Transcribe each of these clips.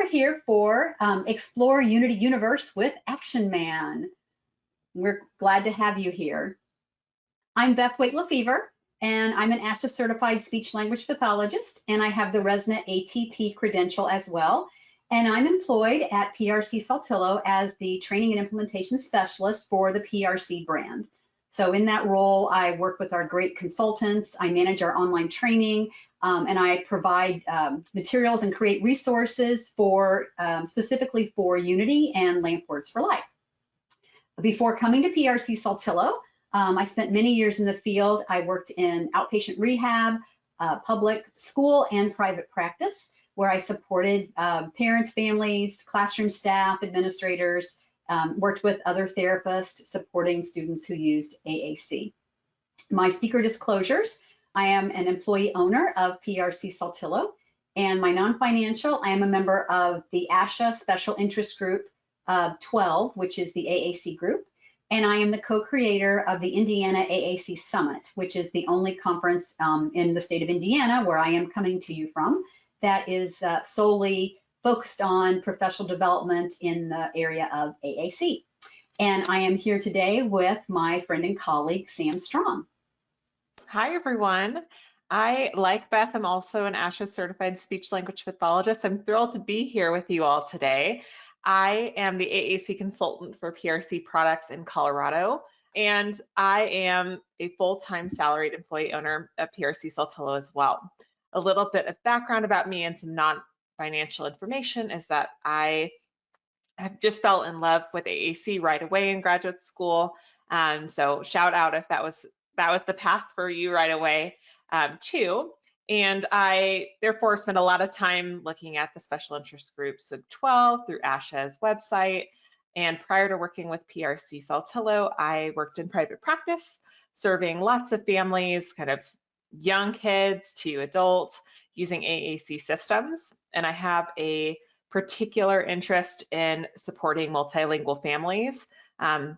are here for Explore Unity Universe with Action Man. We're glad to have you here. I'm Beth Waite-Lefevre, and I'm an ASHA certified speech language pathologist, and I have the ResNet ATP credential as well. And I'm employed at PRC Saltillo as the training and implementation specialist for the PRC brand. So in that role, I work with our great consultants, I manage our online training, and I provide materials and create resources for specifically for Unity and LAMP Words for Life. Before coming to PRC Saltillo, I spent many years in the field. I worked in outpatient rehab, public school, and private practice, where I supported parents, families, classroom staff, administrators, worked with other therapists supporting students who used AAC. My speaker disclosures: I am an employee owner of PRC Saltillo, and my non-financial, I am a member of the ASHA Special Interest Group 12, which is the AAC group, and I am the co-creator of the Indiana AAC Summit, which is the only conference in the state of Indiana, where I am coming to you from, that is solely focused on professional development in the area of AAC. And I am here today with my friend and colleague, Sam Strong. Hi, everyone. I, like Beth, am also an ASHA certified speech language pathologist. I'm thrilled to be here with you all today. I am the AAC consultant for PRC products in Colorado, and I am a full-time salaried employee owner of PRC Saltillo as well. A little bit of background about me and some non-financial information is that I have just fell in love with AAC right away in graduate school. So shout out if that was the path for you right away too. And I therefore spent a lot of time looking at the special interest groups of 12 through ASHA's website. And prior to working with PRC Saltillo, I worked in private practice, serving lots of families, kind of young kids to adults, using AAC systems. And I have a particular interest in supporting multilingual families.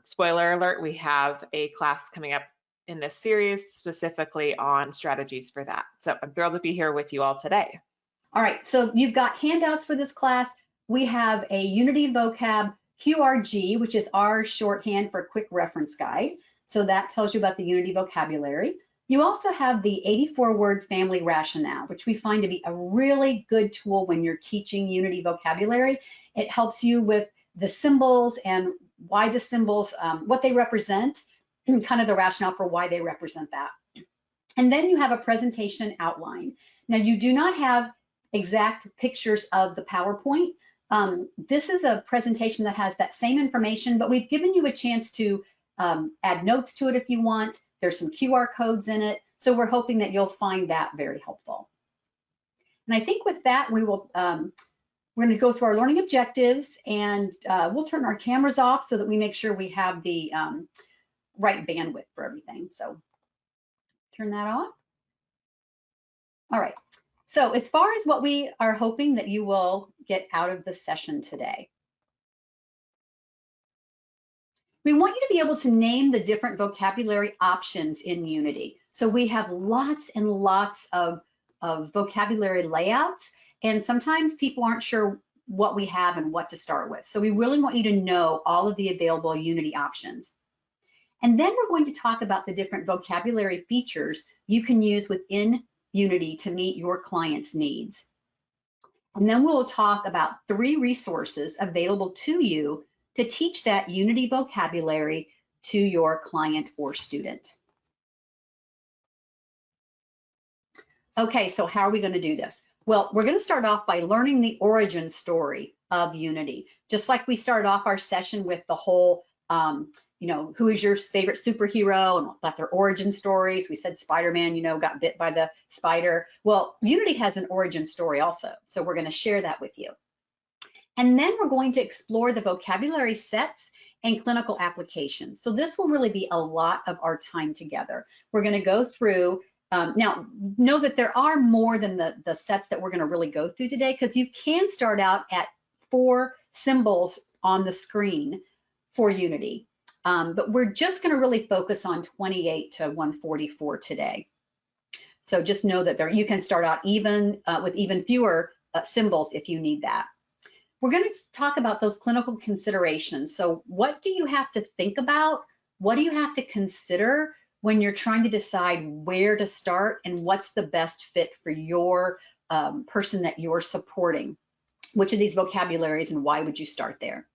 Spoiler alert, we have a class coming up in this series specifically on strategies for that. So I'm thrilled to be here with you all today. All right, so you've got handouts for this class. We have a Unity vocab QRG, which is our shorthand for quick reference guide. So that tells you about the Unity vocabulary. You also have the 84-word family rationale, which we find to be a really good tool when you're teaching Unity vocabulary. It helps you with the symbols and why the symbols, what they represent, and kind of the rationale for why they represent that. And then you have a presentation outline. Now, you do not have exact pictures of the PowerPoint. This is a presentation that has that same information, but we've given you a chance to add notes to it if you want. There's some QR codes in it. So we're hoping that you'll find that very helpful. And I think with that, we will, we're going to go through our learning objectives, and we'll turn our cameras off so that we make sure we have the right bandwidth for everything. So turn that off. All right. So as far as what we are hoping that you will get out of the session today, we want you to be able to name the different vocabulary options in Unity. So we have lots and lots of vocabulary layouts, and sometimes people aren't sure what we have and what to start with. So we really want you to know all of the available Unity options. And then we're going to talk about the different vocabulary features you can use within Unity to meet your client's needs. And then we'll talk about 3 resources available to you to teach that Unity vocabulary to your client or student. Okay, so how are we going to do this? Well, we're going to start off by learning the origin story of Unity. Just like we started off our session with the whole, you know, who is your favorite superhero and about their origin stories. We said Spider-Man, you know, got bit by the spider. Well, Unity has an origin story also, so we're going to share that with you. And then we're going to explore the vocabulary sets and clinical applications. So this will really be a lot of our time together. We're going to go through, now know that there are more than the sets that we're going to really go through today, because you can start out at 4 symbols on the screen for Unity. But we're just going to really focus on 28 to 144 today. So just know that you can start out even with even fewer symbols if you need that. we're going to talk about those clinical considerations. So what do you have to think about? What do you have to consider when you're trying to decide where to start and what's the best fit for your person that you're supporting? Which of these vocabularies and why would you start there?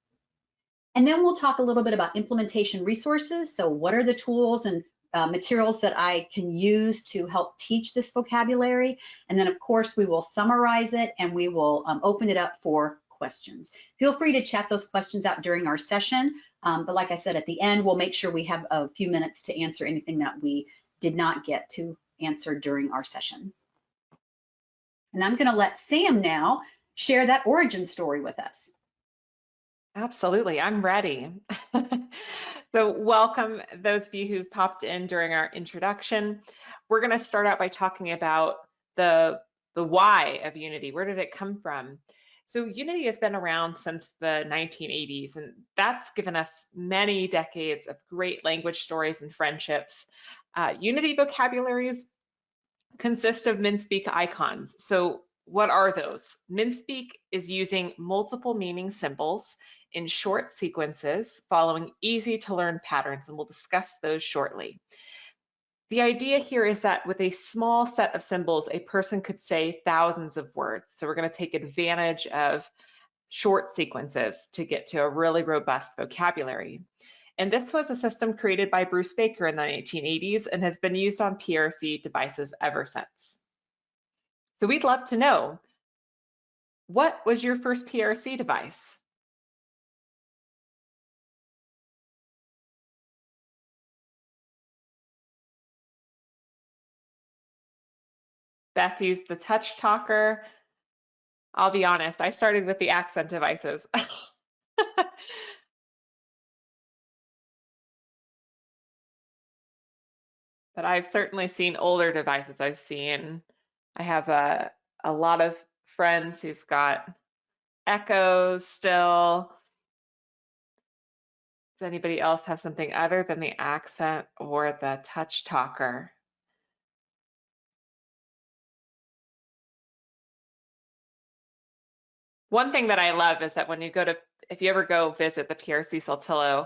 And then we'll talk a little bit about implementation resources. So what are the tools and materials that I can use to help teach this vocabulary? And then of course we will summarize it and we will open it up for questions. Feel free to chat those questions out during our session. But like I said, at the end, we'll make sure we have a few minutes to answer anything that we did not get to answer during our session. And I'm going to let Sam now share that origin story with us. Absolutely, I'm ready. So welcome those of you who've popped in during our introduction. We're going to start out by talking about the why of Unity. Where did it come from? So Unity has been around since the 1980s, and that's given us many decades of great language stories and friendships. Unity vocabularies consist of MinSpeak icons. So what are those? MinSpeak is using multiple meaning symbols in short sequences following easy to learn patterns, and we'll discuss those shortly. The idea here is that with a small set of symbols, a person could say thousands of words. So we're going to take advantage of short sequences to get to a really robust vocabulary. And this was a system created by Bruce Baker in the 1980s and has been used on PRC devices ever since. So we'd love to know, what was your first PRC device? Beth used the touch talker. I'll be honest, I started with the accent devices. But I've certainly seen older devices. I have a lot of friends who've got Echoes still. Does anybody else have something other than the accent or the touch talker? One thing that I love is that when you if you ever go visit the PRC Saltillo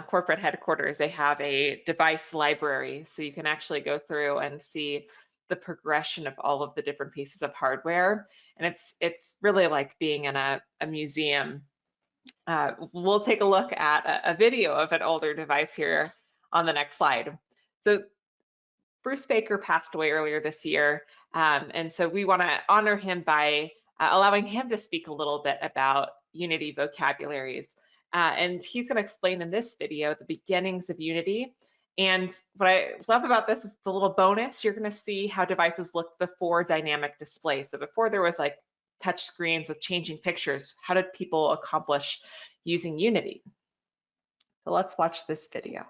corporate headquarters, they have a device library. So you can actually go through and see the progression of all of the different pieces of hardware. And it's really like being in a museum. We'll take a look at a video of an older device here on the next slide. So Bruce Baker passed away earlier this year. And so we want to honor him by allowing him to speak a little bit about Unity vocabularies. And he's going to explain in this video the beginnings of Unity. And what I love about this is the little bonus. You're going to see how devices look before dynamic display. So before there was like touch screens with changing pictures, how did people accomplish using Unity? So let's watch this video.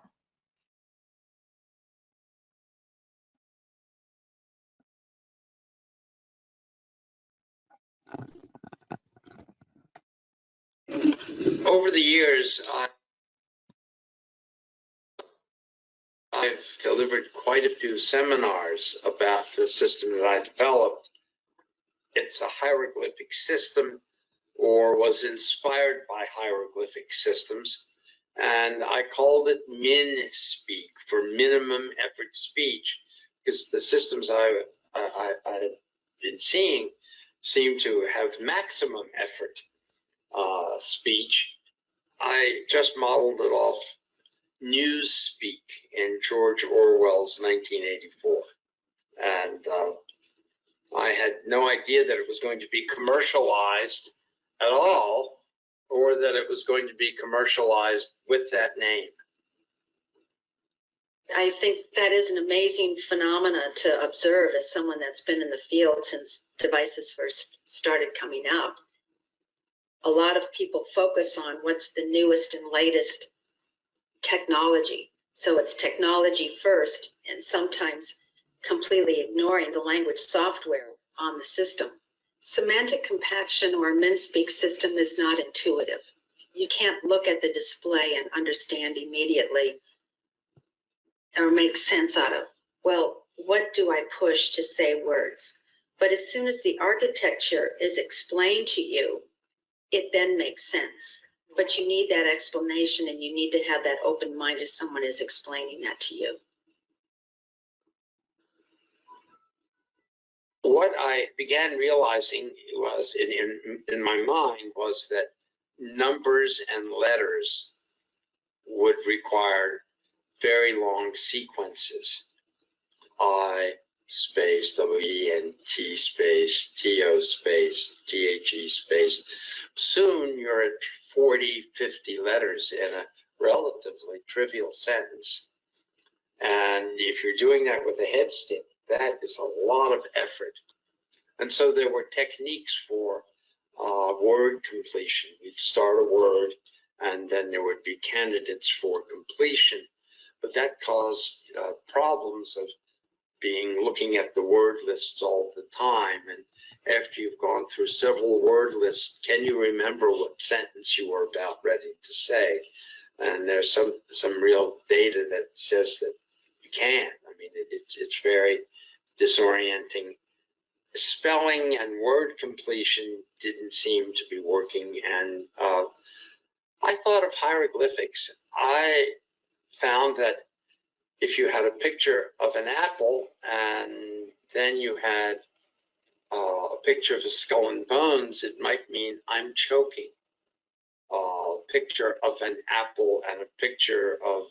Over the years, I've delivered quite a few seminars about the system that I developed. It's a hieroglyphic system, or was inspired by hieroglyphic systems, and I called it MinSpeak, for minimum effort speech, because the systems I've been seeing seem to have maximum effort speech. I just modeled it off Newspeak in George Orwell's 1984. And I had no idea that it was going to be commercialized at all, or that it was going to be commercialized with that name. I think that is an amazing phenomena to observe as someone that's been in the field since devices first started coming out. A lot of people focus on what's the newest and latest technology. So it's technology first, and sometimes completely ignoring the language software on the system. Semantic compaction or MinSpeak system is not intuitive. You can't look at the display and understand immediately or make sense out of, well, what do I push to say words? But as soon as the architecture is explained to you, it then makes sense. But you need that explanation, and you need to have that open mind as someone is explaining that to you. What I began realizing was in my mind was that numbers and letters would require very long sequences. I space W-E-N-T space T-O space T-H-E space. Soon you're at 40, 50 letters in a relatively trivial sentence. And if you're doing that with a head stick, that is a lot of effort. And so there were techniques for word completion. You'd start a word, and then there would be candidates for completion. But that caused problems of looking at the word lists all the time. And after you've gone through several word lists, can you remember what sentence you were about ready to say? And there's some real data that says that you can. I mean, it's very disorienting. Spelling and word completion didn't seem to be working, and I thought of hieroglyphics. I found that if you had a picture of an apple and then you had a picture of a skull and bones, it might mean I'm choking. A picture of an apple and a picture of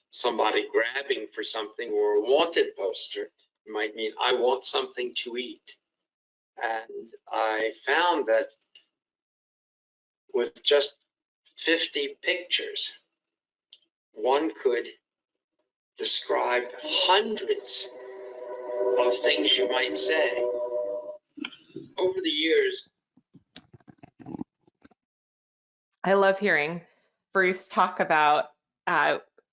somebody grabbing for something, or a wanted poster, it might mean I want something to eat. And I found that with just 50 pictures, one could describe hundreds of things you might say. Over the years, I love hearing Bruce talk about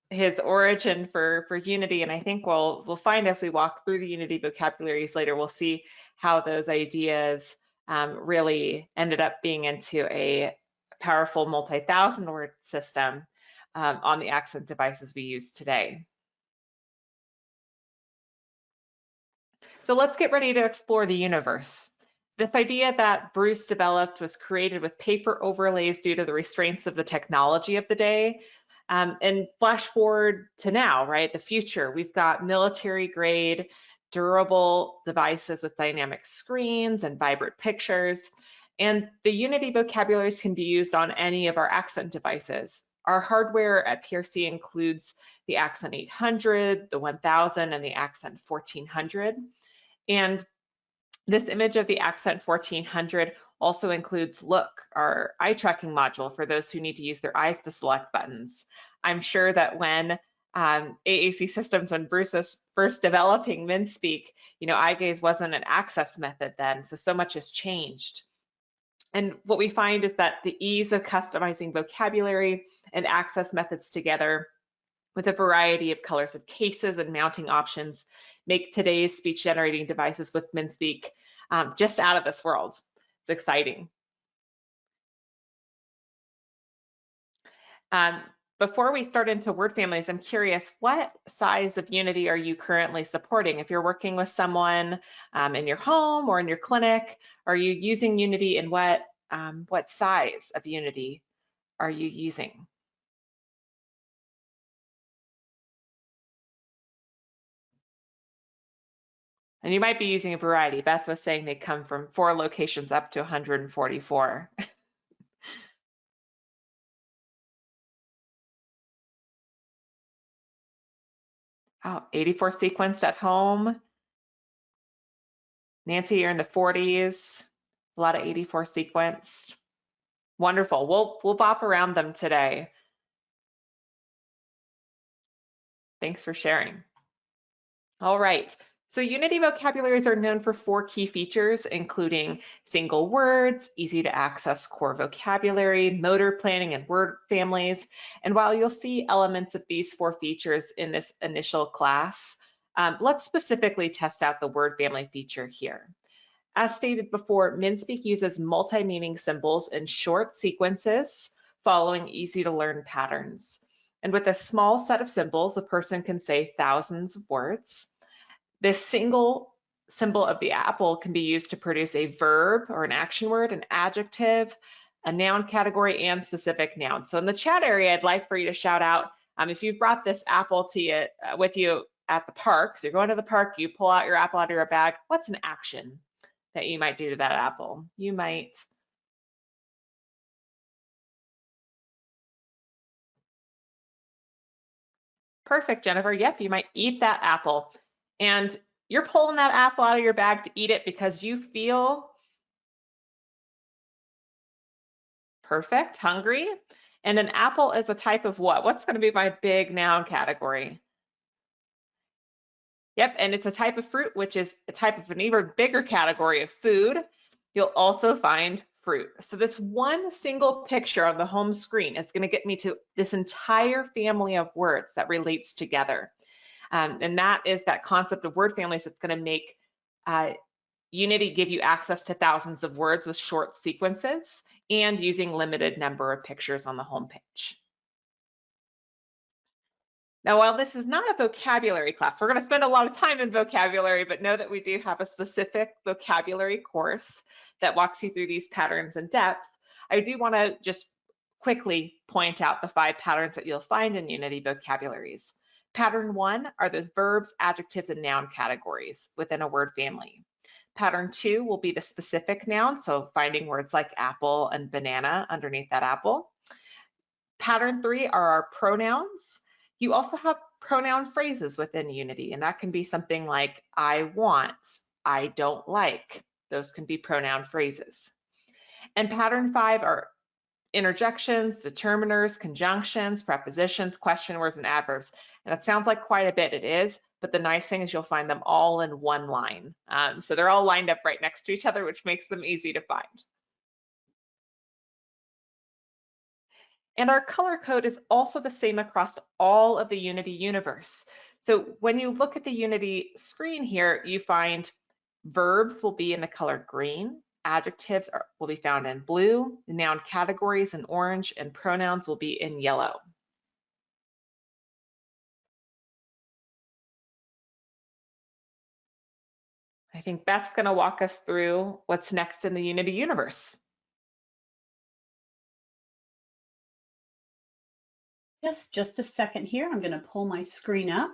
his origin for Unity, and I think we'll find as we walk through the Unity vocabularies later, we'll see how those ideas really ended up being into a powerful multi-thousand word system on the accent devices we use today. So let's get ready to explore the universe. This idea that Bruce developed was created with paper overlays due to the restraints of the technology of the day. And flash forward to now, right? The future, we've got military grade, durable devices with dynamic screens and vibrant pictures. And the Unity vocabularies can be used on any of our accent devices. Our hardware at PRC includes the Accent 800, the 1000, and the Accent 1400. And this image of the Accent 1400 also includes Look, our eye tracking module for those who need to use their eyes to select buttons. I'm sure that when AAC systems, when Bruce was first developing MinSpeak, eye gaze wasn't an access method then, so much has changed. And what we find is that the ease of customizing vocabulary and access methods together with a variety of colors of cases and mounting options make today's speech generating devices with MinSpeak just out of this world. It's exciting. Before we start into word families, I'm curious, what size of Unity are you currently supporting? If you're working with someone in your home or in your clinic, are you using Unity, and what size of Unity are you using? And you might be using a variety. Beth was saying they come from 4 locations up to 144. Oh, 84 sequenced at home. Nancy, you're in the 40s. A lot of 84 sequenced. Wonderful. We'll bop around them today. Thanks for sharing. All right. So Unity vocabularies are known for 4 key features, including single words, easy to access core vocabulary, motor planning, and word families. And while you'll see elements of these 4 features in this initial class, let's specifically test out the word family feature here. As stated before, MinSpeak uses multi-meaning symbols in short sequences following easy to learn patterns. And with a small set of symbols, a person can say thousands of words. This single symbol of the apple can be used to produce a verb or an action word, an adjective, a noun category, and specific noun. So in the chat area, I'd like for you to shout out if you've brought this apple to you with you at the park. So you're going to the park, you pull out your apple out of your bag. What's an action that you might do to that apple? You might perfect, Jennifer. Yep, you might eat that apple. And you're pulling that apple out of your bag to eat it because you feel perfect, hungry. And an apple is a type of what? What's going to be my big noun category? Yep, and it's a type of fruit, which is a type of an even bigger category of food. You'll also find fruit. So this one single picture on the home screen is going to get me to this entire family of words that relates together. And that is that concept of word families that's going to make Unity give you access to thousands of words with short sequences and using limited number of pictures on the home page. Now, while this is not a vocabulary class, we're going to spend a lot of time in vocabulary, but know that we do have a specific vocabulary course that walks you through these patterns in depth. I do want to just quickly point out the 5 patterns that you'll find in Unity vocabularies. Pattern 1 are those verbs, adjectives, and noun categories within a word family. Pattern 2 will be the specific noun, so finding words like apple and banana underneath that apple. Pattern 3 are our pronouns. You also have pronoun phrases within Unity, and that can be something like I want, I don't like. Those can be pronoun phrases. And pattern 5 are interjections, determiners, conjunctions, prepositions, question words, and adverbs. And that sounds like quite a bit. It is, but the nice thing is you'll find them all in one line. So they're all lined up right next to each other, which makes them easy to find. And our color code is also the same across all of the Unity universe. So when you look at the Unity screen here, you find verbs will be in the color green, adjectives will be found in blue, noun categories in orange, and pronouns will be in yellow. I think Beth's going to walk us through what's next in the Unity universe. Yes, just a second here. I'm going to pull my screen up.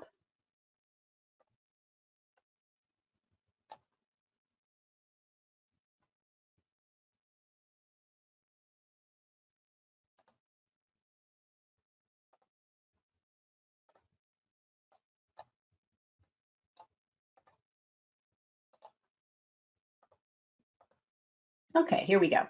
Okay, here we go.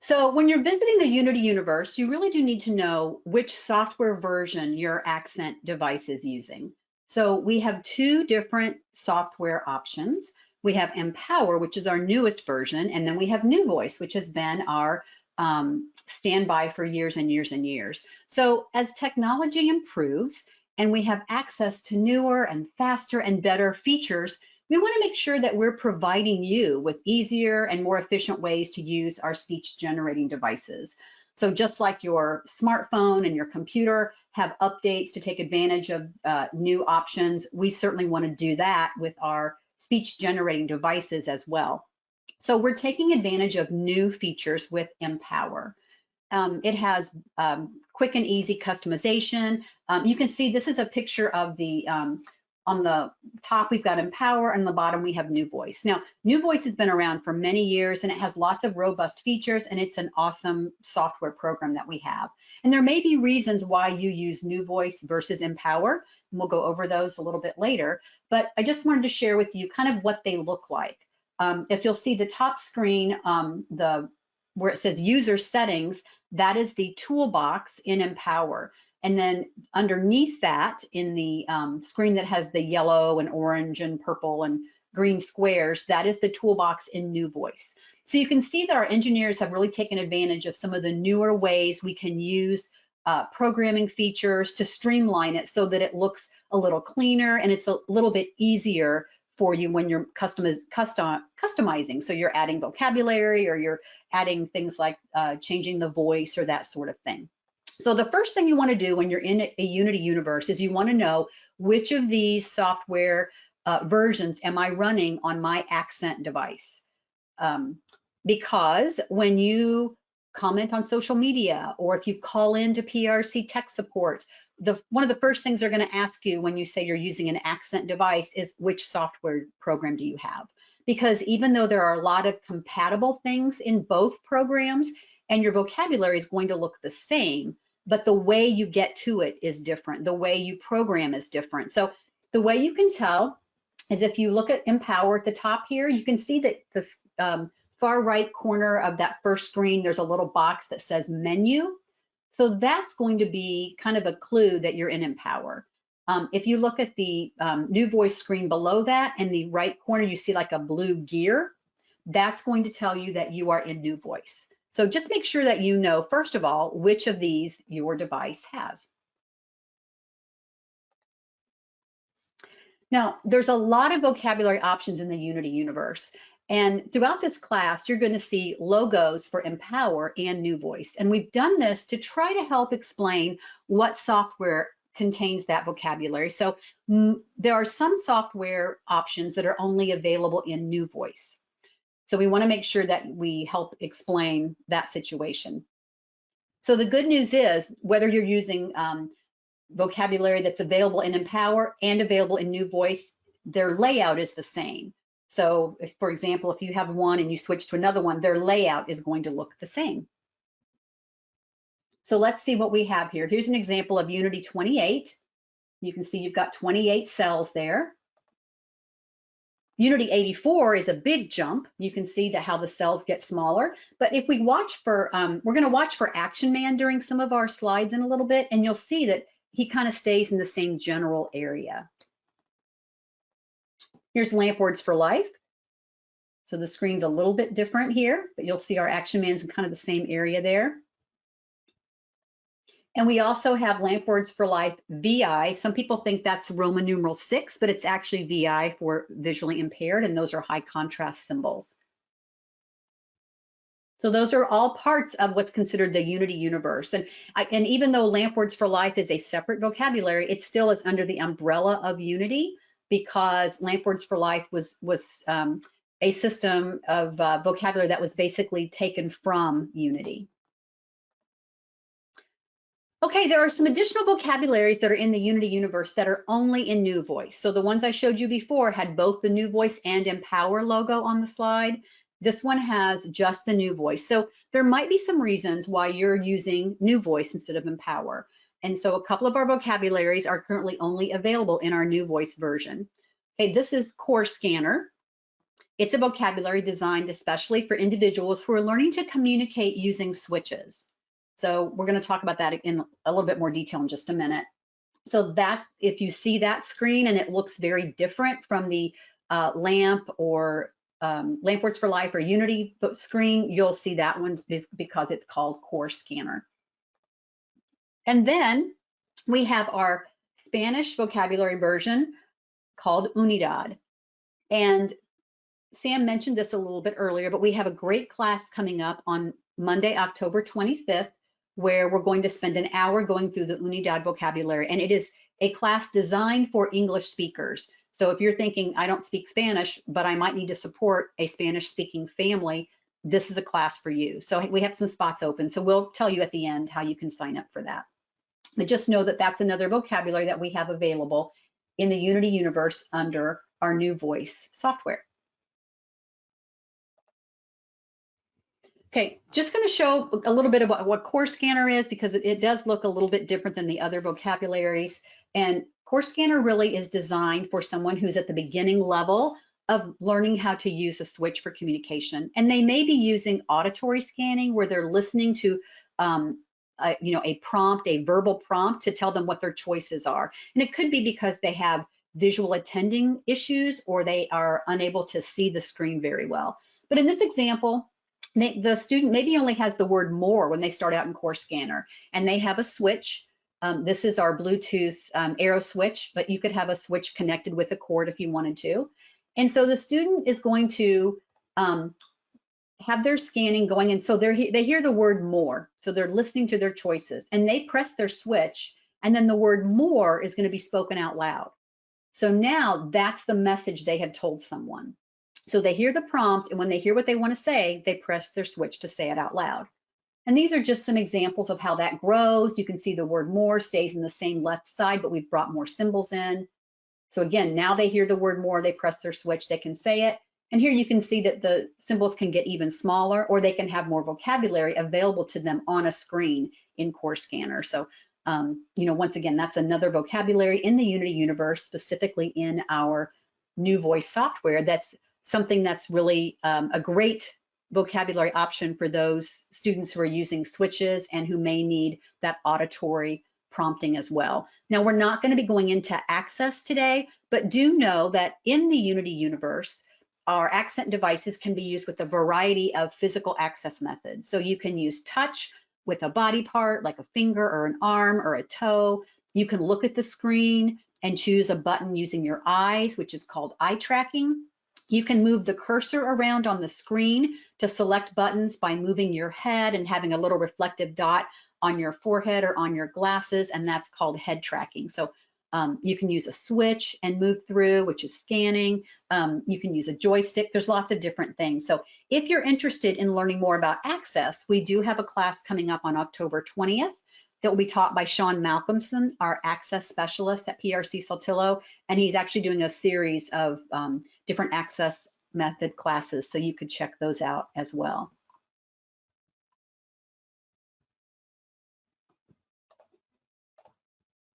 So when you're visiting the Unity universe, you really do need to know which software version your Accent device is using. So we have 2 different software options. We have Empower, which is our newest version, and then we have New Voice, which has been our standby for years and years and years. So as technology improves and we have access to newer and faster and better features, we want to make sure that we're providing you with easier and more efficient ways to use our speech generating devices. So just like your smartphone and your computer have updates to take advantage of new options, we certainly want to do that with our speech generating devices as well. So we're taking advantage of new features with Empower. It has quick and easy customization. You can see this is a picture of the on the top, we've got Empower, and on the bottom, we have New Voice. Now, New Voice has been around for many years, and it has lots of robust features, and it's an awesome software program that we have. And there may be reasons why you use New Voice versus Empower, and we'll go over those a little bit later, but I just wanted to share with you kind of what they look like. If you'll see the top screen, where it says User Settings, that is the toolbox in Empower. And then underneath that, in the screen that has the yellow and orange and purple and green squares, that is the toolbox in New Voice. So you can see that our engineers have really taken advantage of some of the newer ways we can use programming features to streamline it so that it looks a little cleaner and it's a little bit easier for you when you're customizing. So you're adding vocabulary or you're adding things like changing the voice or that sort of thing. So the first thing you want to do when you're in a Unity universe is you want to know which of these software versions am I running on my accent device? Because when you comment on social media, or if you call into PRC tech support, one of the first things they're going to ask you when you say you're using an accent device is which software program do you have? Because even though there are a lot of compatible things in both programs and your vocabulary is going to look the same, but the way you get to it is different. The way you program is different. So the way you can tell is if you look at Empower at the top here, you can see that this far right corner of that first screen, there's a little box that says menu. So that's going to be kind of a clue that you're in Empower. If you look at the new voice screen below that, in the right corner, you see like a blue gear. That's going to tell you that you are in new voice. So just make sure that you know, first of all, which of these your device has. Now, there's a lot of vocabulary options in the Unity universe. And throughout this class, you're going to see logos for Empower and New Voice. And we've done this to try to help explain what software contains that vocabulary. So there are some software options that are only available in New Voice. So we want to make sure that we help explain that situation. So the good news is, whether you're using vocabulary that's available in Empower and available in New Voice, their layout is the same. So if, for example, if you have one and you switch to another one, their layout is going to look the same. So let's see what we have here. Here's an example of Unity 28. You can see you've got 28 cells there. Unity 84 is a big jump. You can see that how the cells get smaller. But if we watch for, we're going to watch for Action Man during some of our slides in a little bit, and you'll see that he kind of stays in the same general area. Here's Lamp Words for Life. So the screen's a little bit different here, but you'll see our Action Man's in kind of the same area there. And we also have Lamp Words for Life VI. Some people think that's Roman numeral 6, but it's actually VI for visually impaired, and those are high contrast symbols. So those are all parts of what's considered the Unity universe. And even though Lamp Words for Life is a separate vocabulary, it still is under the umbrella of Unity, because Lamp Words for Life was a system of vocabulary that was basically taken from Unity. Okay, there are some additional vocabularies that are in the Unity universe that are only in New Voice. So the ones I showed you before had both the New Voice and Empower logo on the slide. This one has just the New Voice. So there might be some reasons why you're using New Voice instead of Empower. And so a couple of our vocabularies are currently only available in our New Voice version. Okay, this is CoreScanner. It's a vocabulary designed especially for individuals who are learning to communicate using switches. So we're going to talk about that in a little bit more detail in just a minute. So that, if you see that screen and it looks very different from the LAMP or Lamp Words for Life or Unity screen, you'll see that one because it's called CoreScanner. And then we have our Spanish vocabulary version called Unidad. And Sam mentioned this a little bit earlier, but we have a great class coming up on Monday, October 25th, where we're going to spend an hour going through the Unidad vocabulary. And it is a class designed for English speakers. So if you're thinking, I don't speak Spanish, but I might need to support a Spanish-speaking family, this is a class for you. So we have some spots open. So we'll tell you at the end how you can sign up for that. But just know that that's another vocabulary that we have available in the Unity universe under our New Voice software. Okay, just going to show a little bit about what CoreScanner is, because it does look a little bit different than the other vocabularies. And CoreScanner really is designed for someone who's at the beginning level of learning how to use a switch for communication. And they may be using auditory scanning, where they're listening to a prompt, a verbal prompt to tell them what their choices are. And it could be because they have visual attending issues, or they are unable to see the screen very well. But in this example, the student maybe only has the word more when they start out in CoreScanner, and they have a switch. This is our Bluetooth arrow switch, but you could have a switch connected with a cord if you wanted to. And so the student is going to have their scanning going, and so they hear the word more. So they're listening to their choices, and they press their switch, and then the word more is going to be spoken out loud. So now that's the message they have told someone. So they hear the prompt, and when they hear what they want to say, they press their switch to say it out loud. And these are just some examples of how that grows. You can see the word more stays in the same left side, but we've brought more symbols in. So again, now they hear the word more, they press their switch, they can say it. And here you can see that the symbols can get even smaller, or they can have more vocabulary available to them on a screen in CoreScanner. So, once again, that's another vocabulary in the Unity universe, specifically in our new voice software. That's something that's really a great vocabulary option for those students who are using switches and who may need that auditory prompting as well. Now, we're not going to be going into access today, but do know that in the Unity universe, our accent devices can be used with a variety of physical access methods. So you can use touch with a body part like a finger or an arm or a toe. You can look at the screen and choose a button using your eyes, which is called eye tracking. You can move the cursor around on the screen to select buttons by moving your head and having a little reflective dot on your forehead or on your glasses, and that's called head tracking. So you can use a switch and move through, which is scanning. You can use a joystick. There's lots of different things. So if you're interested in learning more about access, we do have a class coming up on October 20th that will be taught by Sean Malcolmson, our access specialist at PRC Saltillo, and he's actually doing a series of different access method classes, so you could check those out as well.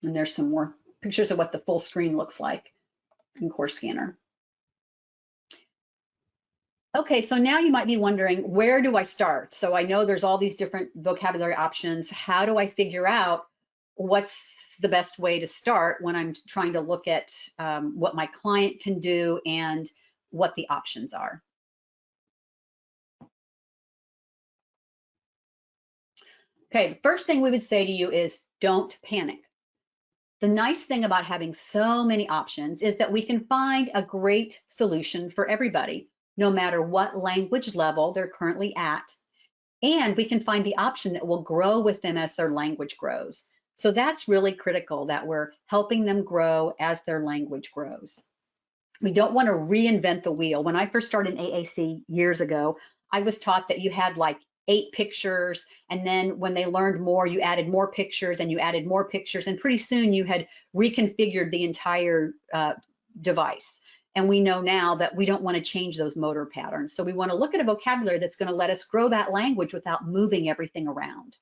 And there's some more pictures of what the full screen looks like in CoreScanner. Okay, so now you might be wondering, where do I start? So I know there's all these different vocabulary options. How do I figure out what's the best way to start when I'm trying to look at what my client can do and what the options are? Okay, the first thing we would say to you is don't panic. The nice thing about having so many options is that we can find a great solution for everybody, no matter what language level they're currently at. And we can find the option that will grow with them as their language grows. So that's really critical, that we're helping them grow as their language grows. We don't want to reinvent the wheel. When I first started in AAC years ago, I was taught that you had like 8 pictures, and then when they learned more, you added more pictures and you added more pictures, and pretty soon you had reconfigured the entire device. And we know now that we don't want to change those motor patterns. So we want to look at a vocabulary that's going to let us grow that language without moving everything around.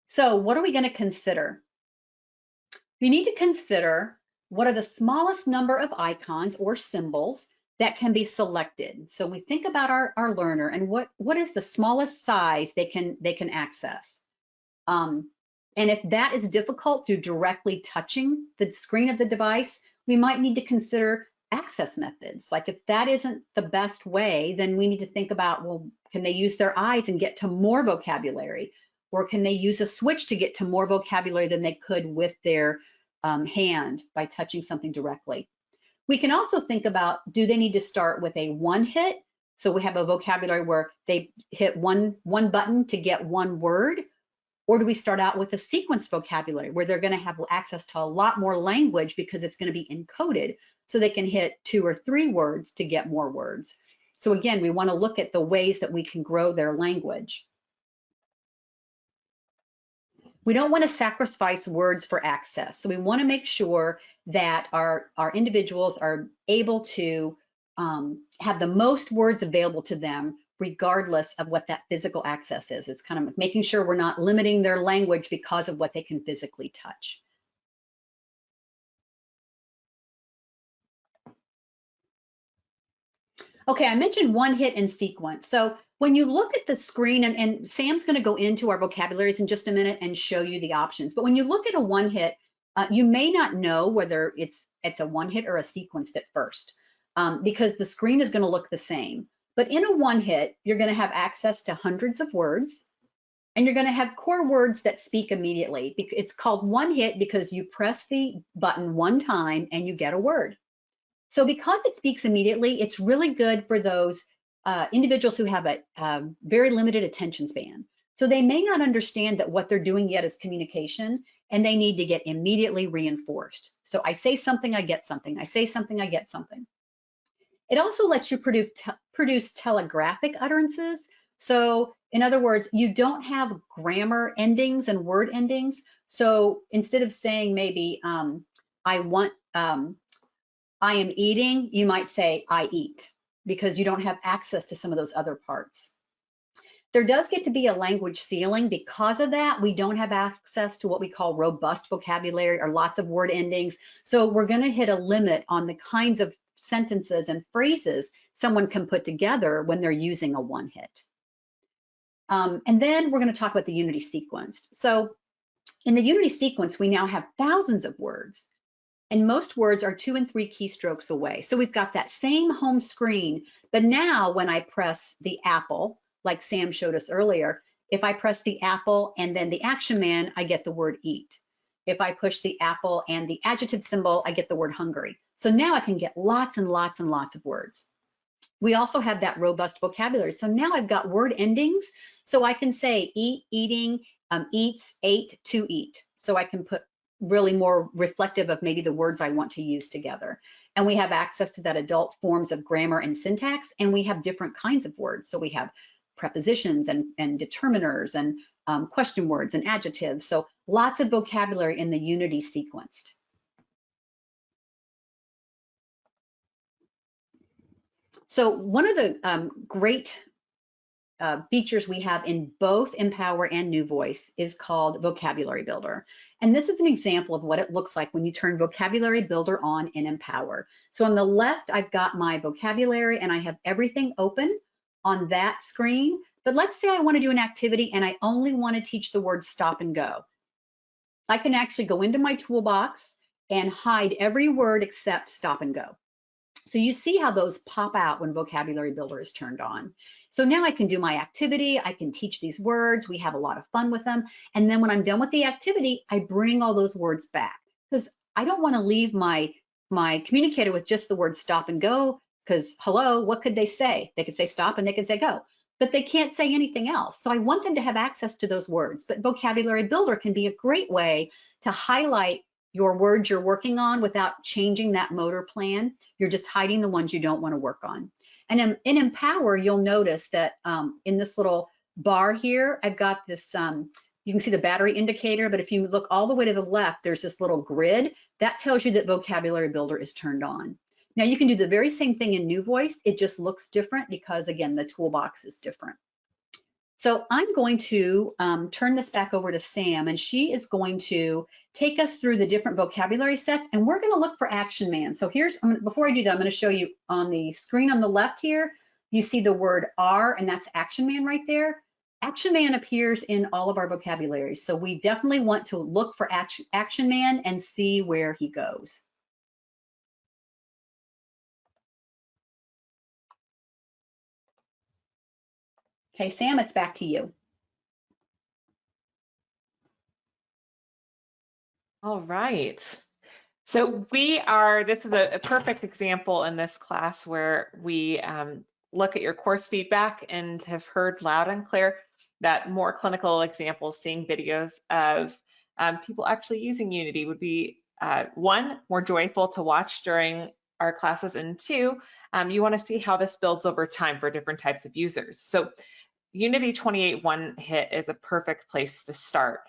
So what are we going to consider? We need to consider what are the smallest number of icons or symbols that can be selected. So we think about our learner and what is the smallest size they can access. And if that is difficult through directly touching the screen of the device, we might need to consider access methods. Like if that isn't the best way, then we need to think about, well, can they use their eyes and get to more vocabulary? Or can they use a switch to get to more vocabulary than they could with their hand by touching something directly? We can also think about, do they need to start with a one hit? So we have a vocabulary where they hit one button to get one word. Or do we start out with a sequence vocabulary where they're going to have access to a lot more language because it's going to be encoded, so they can hit 2 or 3 words to get more words? So again, we want to look at the ways that we can grow their language. We don't want to sacrifice words for access. So we want to make sure that our individuals are able to have the most words available to them, regardless of what that physical access is. It's kind of making sure we're not limiting their language because of what they can physically touch. Okay, I mentioned one hit and sequence. So when you look at the screen, and Sam's going to go into our vocabularies in just a minute and show you the options. But when you look at a one hit, you may not know whether it's a one hit or a sequence at first, because the screen is going to look the same. But in a one hit, you're going to have access to hundreds of words, and you're going to have core words that speak immediately. It's called one hit because you press the button one time and you get a word. So because it speaks immediately, it's really good for those individuals who have a very limited attention span. So they may not understand that what they're doing yet is communication, and they need to get immediately reinforced. So I say something, I get something. I say something, I get something. It also lets you produce telegraphic utterances. So in other words, you don't have grammar endings and word endings. So instead of saying maybe I am eating, you might say I eat, because you don't have access to some of those other parts. There does get to be a language ceiling. Because of that, we don't have access to what we call robust vocabulary or lots of word endings. So we're going to hit a limit on the kinds of sentences and phrases someone can put together when they're using a one hit. And then we're going to talk about the unity sequenced. So in the unity sequence, we now have thousands of words, and most words are 2 and 3 keystrokes away. So we've got that same home screen, but now when I press the apple, like Sam showed us earlier, if I press the apple and then the action man, I get the word eat. If I push the apple and the adjective symbol, I get the word hungry. So now I can get lots and lots and lots of words. We also have that robust vocabulary. So now I've got word endings. So I can say eat, eating, eats, ate, to eat. So I can put really more reflective of maybe the words I want to use together. And we have access to that adult forms of grammar and syntax, and we have different kinds of words. So we have prepositions and determiners and question words and adjectives. So lots of vocabulary in the unity sequenced. So one of the great features we have in both Empower and New Voice is called Vocabulary Builder. And this is an example of what it looks like when you turn Vocabulary Builder on in Empower. So on the left, I've got my vocabulary and I have everything open on that screen. But let's say I want to do an activity and I only want to teach the word stop and go. I can actually go into my toolbox and hide every word except stop and go. So you see how those pop out when Vocabulary Builder is turned on. So now I can do my activity, I can teach these words, we have a lot of fun with them. And then when I'm done with the activity, I bring all those words back, because I don't want to leave my communicator with just the word stop and go, because hello, what could they say? They could say stop and they could say go, but they can't say anything else. So I want them to have access to those words. But Vocabulary Builder can be a great way to highlight your words you're working on without changing that motor plan. You're just hiding the ones you don't want to work on. And in Empower, you'll notice that in this little bar here, I've got this, you can see the battery indicator, but if you look all the way to the left, there's this little grid that tells you that Vocabulary Builder is turned on. Now you can do the very same thing in New Voice. It just looks different because, again, the toolbox is different. So I'm going to turn this back over to Sam, and she is going to take us through the different vocabulary sets, and we're going to look for Action Man. So before I do that, I'm going to show you on the screen on the left here, you see the word R, and that's Action Man right there. Action Man appears in all of our vocabularies, so we definitely want to look for Action Man and see where he goes. Okay, Sam, it's back to you. All right. So this is a perfect example in this class where we look at your course feedback and have heard loud and clear that more clinical examples, seeing videos of people actually using Unity would be, one, more joyful to watch during our classes, and two, you want to see how this builds over time for different types of users. So Unity 28 one hit is a perfect place to start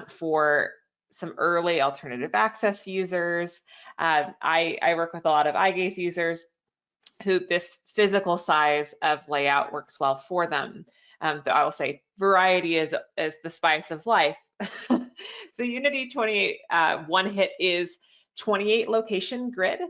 for some early alternative access users. I work with a lot of eye gaze users who this physical size of layout works well for them. I will say variety is the spice of life. So Unity 28 one hit is 28 location grid.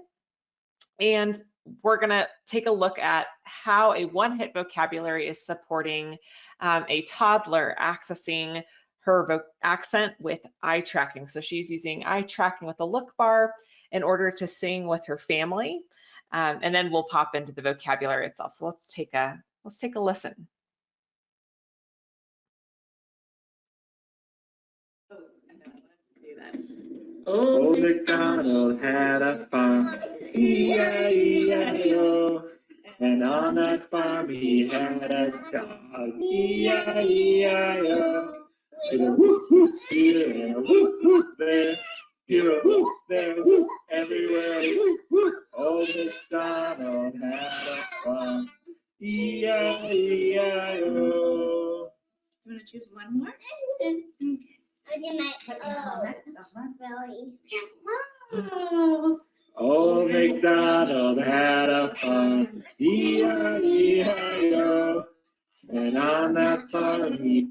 And we're going to take a look at how a one-hit vocabulary is supporting a toddler accessing her accent with eye tracking. So she's using eye tracking with the look bar in order to sing with her family. And then we'll pop into the vocabulary itself. So let's take a listen. Old MacDonald had a farm, E-I-E-I-O. And And on that farm he had a dog, E-I-E-I-O. With a whoop whoop here and a whoop whoop there. Here a whoop, there a whoop, everywhere a whoop whoop. Old MacDonald had a farm, E-I-E-I-O. You want to choose one more? Old MacDonald had a farm, E-I-E-I-O. And on that farm he...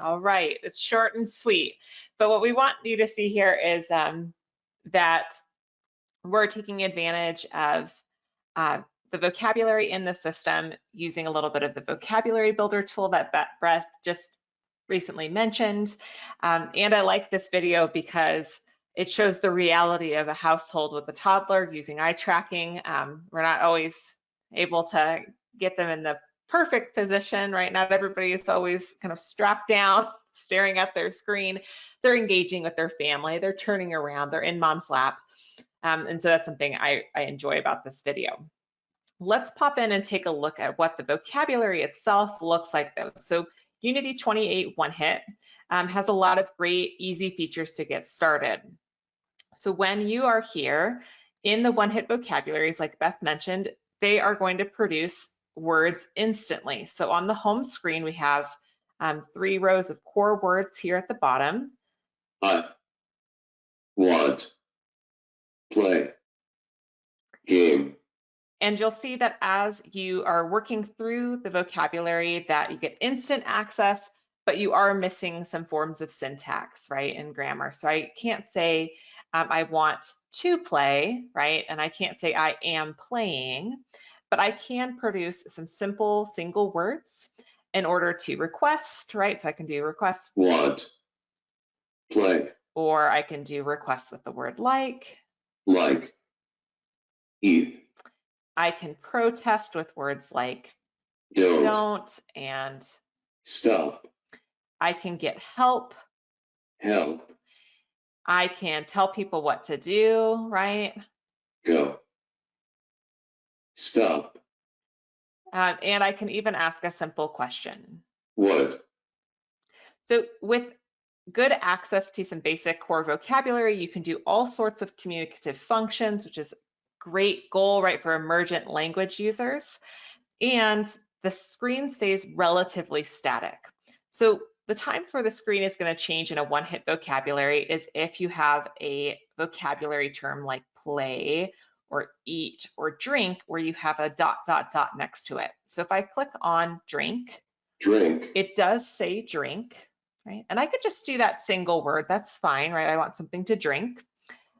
All right, it's short and sweet. But what we want you to see here is that we're taking advantage of the vocabulary in the system using a little bit of the vocabulary builder tool that Brett just recently mentioned. And I like this video because it shows the reality of a household with a toddler using eye tracking. We're not always able to get them in the perfect position, right? Not everybody is always kind of strapped down, staring at their screen. They're engaging with their family. They're turning around. They're in mom's lap. And so that's something I enjoy about this video. Let's pop in and take a look at what the vocabulary itself looks like though. So Unity 28 One Hit has a lot of great, easy features to get started. So when you are here in the One Hit vocabularies, like Beth mentioned, they are going to produce words instantly. So on the home screen, we have 3 rows of core words here at the bottom. Want, play, game. And you'll see that as you are working through the vocabulary that you get instant access, but you are missing some forms of syntax, right, and grammar. So I can't say I want to play, right, and I can't say I am playing, but I can produce some simple single words in order to request, right? So I can do request. Want, play. Or I can do request with the word like, eat. I can protest with words like don't and stop. I can get help. I can tell people what to do, right? Go. Stop. And I can even ask a simple question. What? So with good access to some basic core vocabulary, you can do all sorts of communicative functions, which is a great goal, right, for emergent language users. And the screen stays relatively static. So the times where the screen is going to change in a one-hit vocabulary is if you have a vocabulary term like play or eat or drink where you have a ... next to it. So if I click on drink, it does say drink, right? And I could just do that single word, that's fine, right? I want something to drink.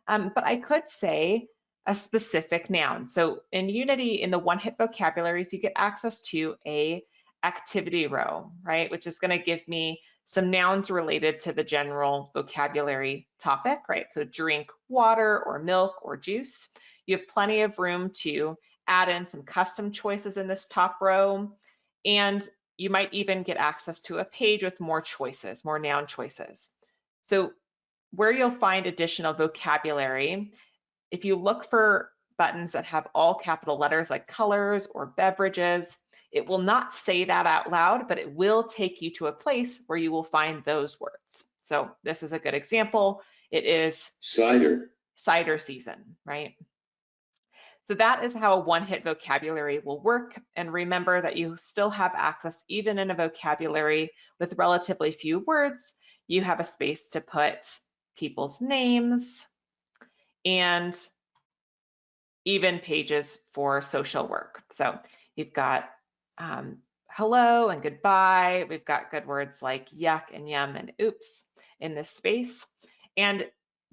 But I could say a specific noun. So in Unity, in the one-hit vocabularies, you get access to a activity row, right? Which is going to give me some nouns related to the general vocabulary topic, right? So drink water or milk or juice. You have plenty of room to add in some custom choices in this top row. And you might even get access to a page with more choices, more noun choices. So where you'll find additional vocabulary, if you look for buttons that have all capital letters like colors or beverages, it will not say that out loud, but it will take you to a place where you will find those words. So this is a good example. It is cider season, right? So that is how a one-hit vocabulary will work. And remember that you still have access, even in a vocabulary with relatively few words, you have a space to put people's names and even pages for social work. So you've got hello and goodbye. We've got good words like yuck and yum and oops in this space. And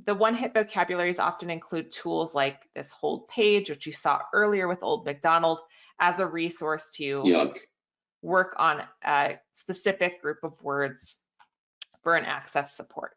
the one-hit vocabularies often include tools like this hold page, which you saw earlier with Old MacDonald, as a resource to work on a specific group of words for an access support.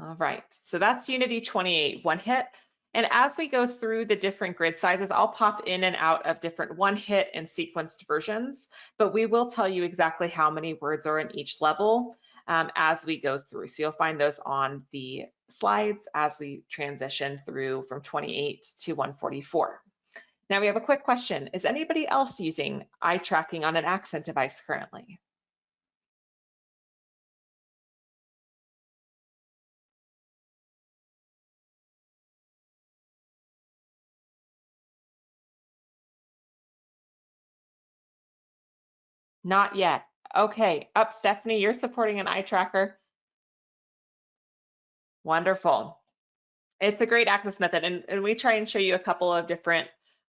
All right, so that's Unity 28 One Hit. And as we go through the different grid sizes, I'll pop in and out of different one hit and sequenced versions, but we will tell you exactly how many words are in each level. as we go through. So you'll find those on the slides as we transition through from 28 to 144. Now we have a quick question. Is anybody else using eye tracking on an accent device currently? Not yet. Okay, up, Stephanie, you're supporting an eye tracker. Wonderful. It's a great access method, and we try and show you a couple of different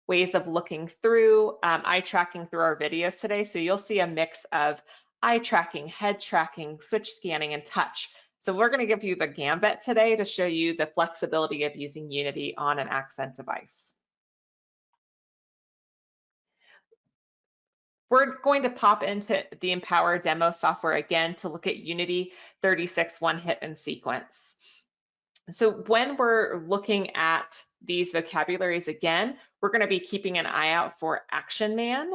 ways of looking through eye tracking through our videos today. So you'll see a mix of eye tracking, head tracking, switch scanning, and touch. So we're going to give you the gambit today to show you the flexibility of using Unity on an accent device. We're going to pop into the Empower demo software again to look at Unity 36 one hit and sequence. So when we're looking at these vocabularies again, we're going to be keeping an eye out for action man,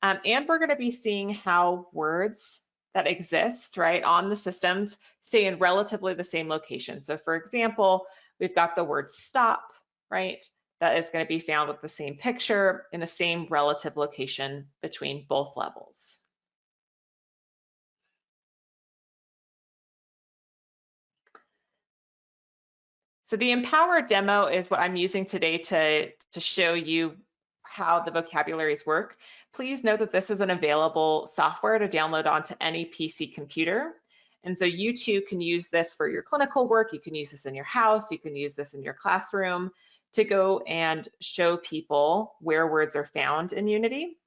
and we're going to be seeing how words that exist, right, on the systems stay in relatively the same location. So for example, we've got the word stop, right, that is going to be found with the same picture in the same relative location between both levels. So the Empower demo is what I'm using today to show you how the vocabularies work. Please note that this is an available software to download onto any PC computer. And so you too can use this for your clinical work. You can use this in your house. You can use this in your classroom to go and show people where words are found in Unity.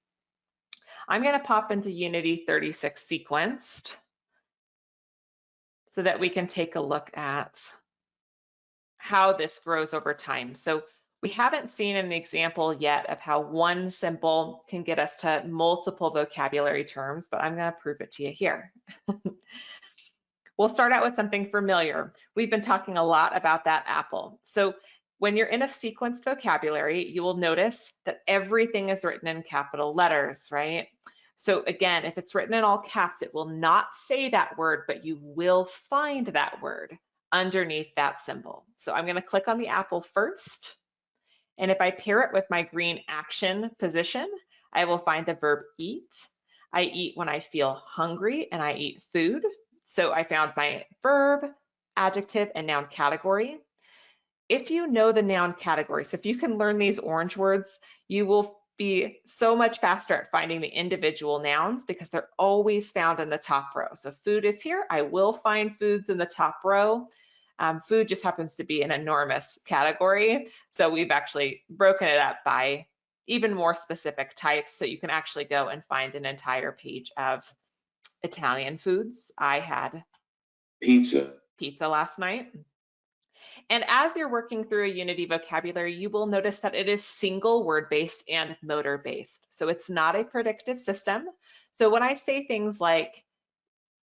I'm going to pop into Unity 36 sequenced so that we can take a look at how this grows over time. So we haven't seen an example yet of how one symbol can get us to multiple vocabulary terms, but I'm going to prove it to you here. We'll start out with something familiar. We've been talking a lot about that apple. So when you're in a sequenced vocabulary, you will notice that everything is written in capital letters, right? So again, if it's written in all caps, it will not say that word, but you will find that word underneath that symbol. So I'm going to click on the apple first. And if I pair it with my green action position, I will find the verb eat. I eat when I feel hungry and I eat food. So I found my verb, adjective, and noun category. If you know the noun category, so if you can learn these orange words, you will be so much faster at finding the individual nouns because they're always found in the top row. So food is here. I will find foods in the top row. Food just happens to be an enormous category. So we've actually broken it up by even more specific types. So you can actually go and find an entire page of Italian foods. I had pizza last night. And as you're working through a Unity vocabulary, you will notice that it is single word based and motor based. So it's not a predictive system. So when I say things like,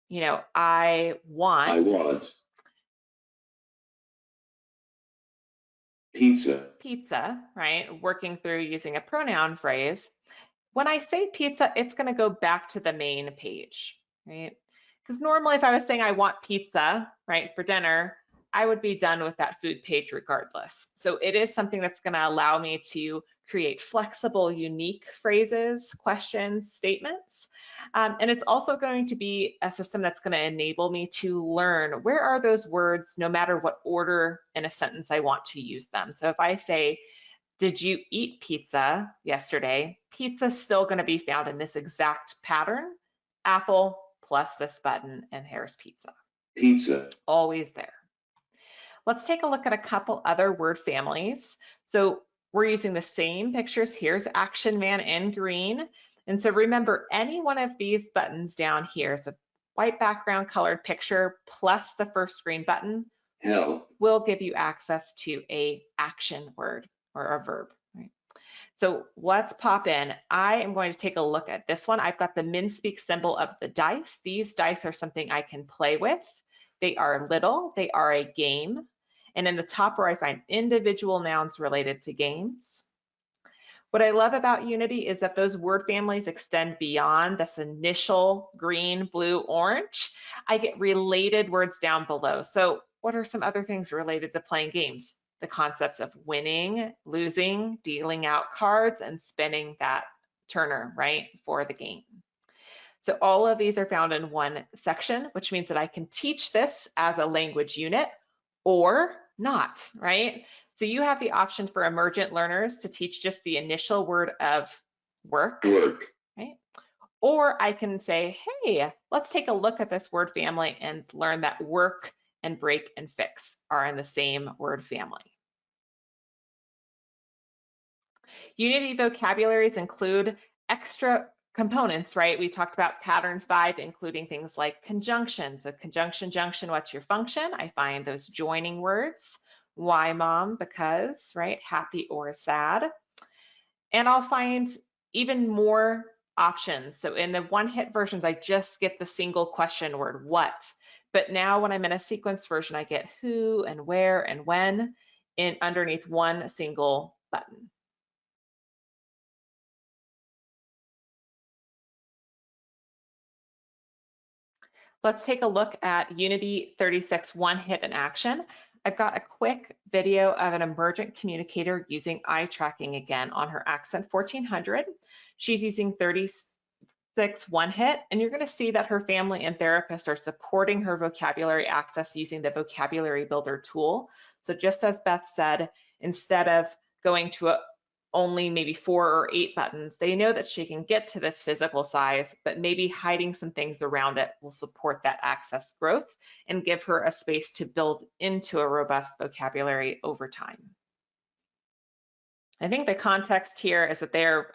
you know, I want pizza, right? Working through using a pronoun phrase. When I say pizza, it's going to go back to the main page, right? Because normally if I was saying I want pizza, right, for dinner, I would be done with that food page regardless. So it is something that's going to allow me to create flexible, unique phrases, questions, statements. And it's also going to be a system that's going to enable me to learn where are those words, no matter what order in a sentence I want to use them. So if I say, did you eat pizza yesterday? Pizza's still going to be found in this exact pattern, apple plus this button, and here's pizza. Pizza. Always there. Let's take a look at a couple other word families. So we're using the same pictures. Here's Action Man in green. And so remember, any one of these buttons down here, so white background colored picture plus the first green button, will give you access to a action word or a verb. Right? So let's pop in. I am going to take a look at this one. I've got the MinSpeak symbol of the dice. These dice are something I can play with. They are little, they are a game. And in the top row, I find individual nouns related to games. What I love about Unity is that those word families extend beyond this initial green, blue, orange. I get related words down below. So what are some other things related to playing games? The concepts of winning, losing, dealing out cards, and spinning that turner, right, for the game. So all of these are found in one section, which means that I can teach this as a language unit or not, right? So you have the option for emergent learners to teach just the initial word of work, right? Or I can say, hey, let's take a look at this word family and learn that work and break and fix are in the same word family. Unity vocabularies include extra components, right? We talked about pattern 5, including things like conjunctions. So conjunction, junction, what's your function? I find those joining words. Why, mom? Because, right? Happy or sad. And I'll find even more options. So in the one-hit versions, I just get the single question word, what? But now when I'm in a sequence version, I get who and where and when in underneath one single button. Let's take a look at Unity 36 one-hit in action. I've got a quick video of an emergent communicator using eye tracking again on her Accent 1400. She's using 36 one-hit, and you're going to see that her family and therapist are supporting her vocabulary access using the vocabulary builder tool. So just as Beth said, instead of going to only maybe 4 or 8 buttons, they know that she can get to this physical size, but maybe hiding some things around it will support that access growth and give her a space to build into a robust vocabulary over time. I think the context here is that they're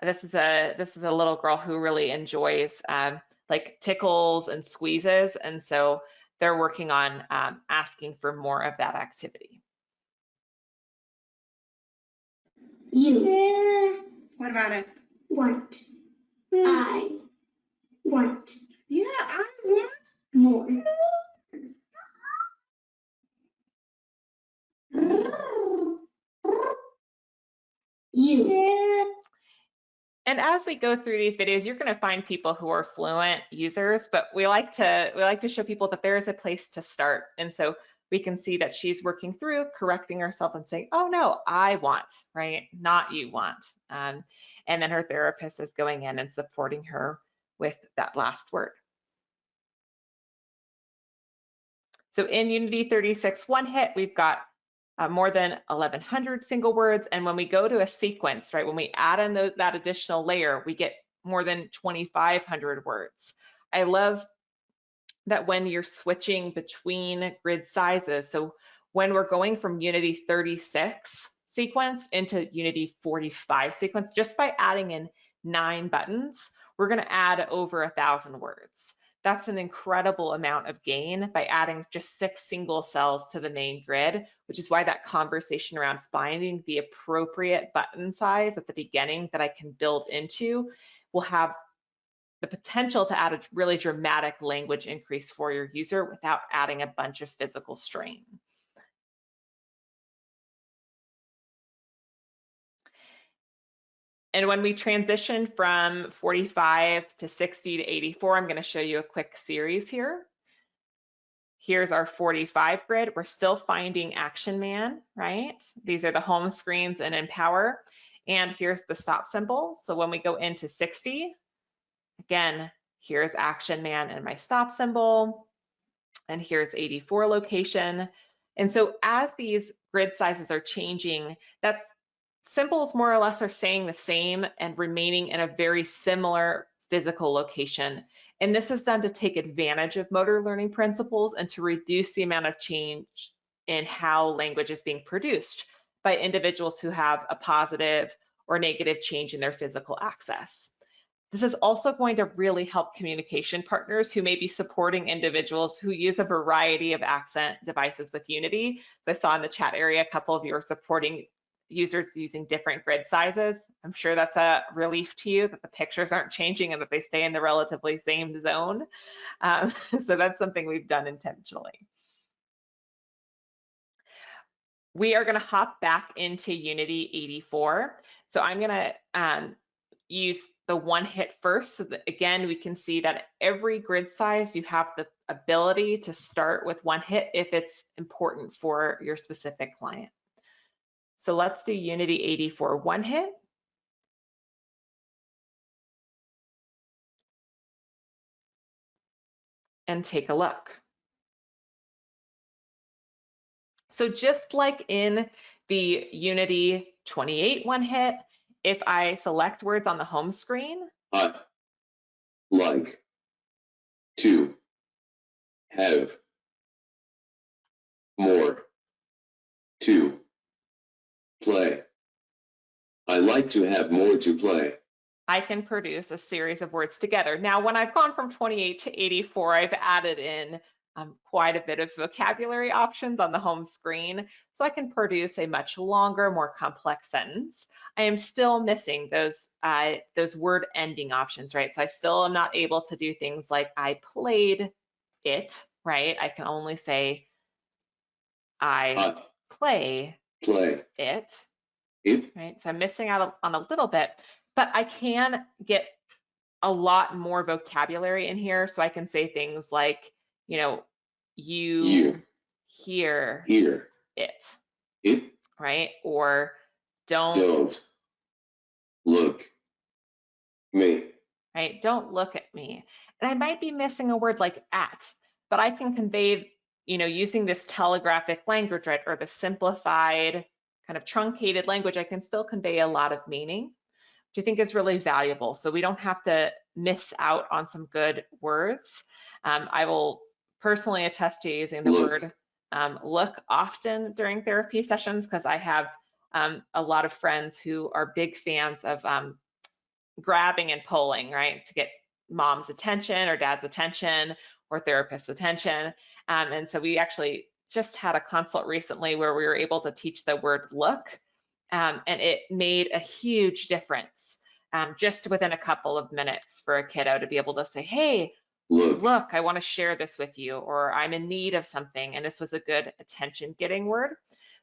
this is a little girl who really enjoys like tickles and squeezes, and so they're working on asking for more of that activity. You. What about us? Want. I want. Yeah, I want more. You. And as we go through these videos, you're going to find people who are fluent users, but we like to show people that there is a place to start. And so we can see that she's working through, correcting herself and saying, oh no, I want, right? Not you want. And then her therapist is going in and supporting her with that last word. So in Unity 36 one hit, we've got more than 1,100 single words. And when we go to a sequence, right, when we add in that additional layer, we get more than 2,500 words. I love that when you're switching between grid sizes, so when we're going from Unity 36 sequence into Unity 45 sequence, just by adding in 9 buttons, we're going to add over 1,000 words. That's an incredible amount of gain by adding just 6 single cells to the main grid, which is why that conversation around finding the appropriate button size at the beginning that I can build into will have the potential to add a really dramatic language increase for your user without adding a bunch of physical strain. And when we transition from 45 to 60 to 84, I'm going to show you a quick series here. Here's our 45 grid. We're still finding Action Man, right? These are the home screens and Empower. And here's the stop symbol. So when we go into 60, again, here's Action Man and my stop symbol. And here's 84 location. And so as these grid sizes are changing, that's symbols more or less are staying the same and remaining in a very similar physical location. And this is done to take advantage of motor learning principles and to reduce the amount of change in how language is being produced by individuals who have a positive or negative change in their physical access. This is also going to really help communication partners who may be supporting individuals who use a variety of accent devices with Unity. So I saw in the chat area, a couple of you are supporting users using different grid sizes. I'm sure that's a relief to you that the pictures aren't changing and that they stay in the relatively same zone. So that's something we've done intentionally. we are going to hop back into Unity 84. So I'm going to use the one hit first. So that, again, we can see that every grid size, you have the ability to start with one hit if it's important for your specific client. So let's do Unity 84 one hit. And take a look. So just like in the Unity 28 one hit, if I select words on the home screen, I like to have more to play. I like to have more to play. I can produce a series of words together. Now, when I've gone from 28 to 84, I've added in quite a bit of vocabulary options on the home screen, so I can produce a much longer, more complex sentence. I am still missing those word ending options, right? So I still am not able to do things like I played it, right? I can only say I play it, right? So I'm missing out on a little bit, but I can get a lot more vocabulary in here. So I can say things like, you know, you hear it, right? Or don't look me, right? Don't look at me. And I might be missing a word like at, but I can convey, you know, using this telegraphic language, right? Or the simplified kind of truncated language, I can still convey a lot of meaning, which I think is really valuable. So we don't have to miss out on some good words. I will personally attest to using the word look often during therapy sessions, because I have a lot of friends who are big fans of grabbing and pulling, right, to get mom's attention or dad's attention or therapist's attention. And so we actually just had a consult recently where we were able to teach the word look, and it made a huge difference just within a couple of minutes for a kiddo to be able to say, hey, look, I want to share this with you, or I'm in need of something. And this was a good attention getting word.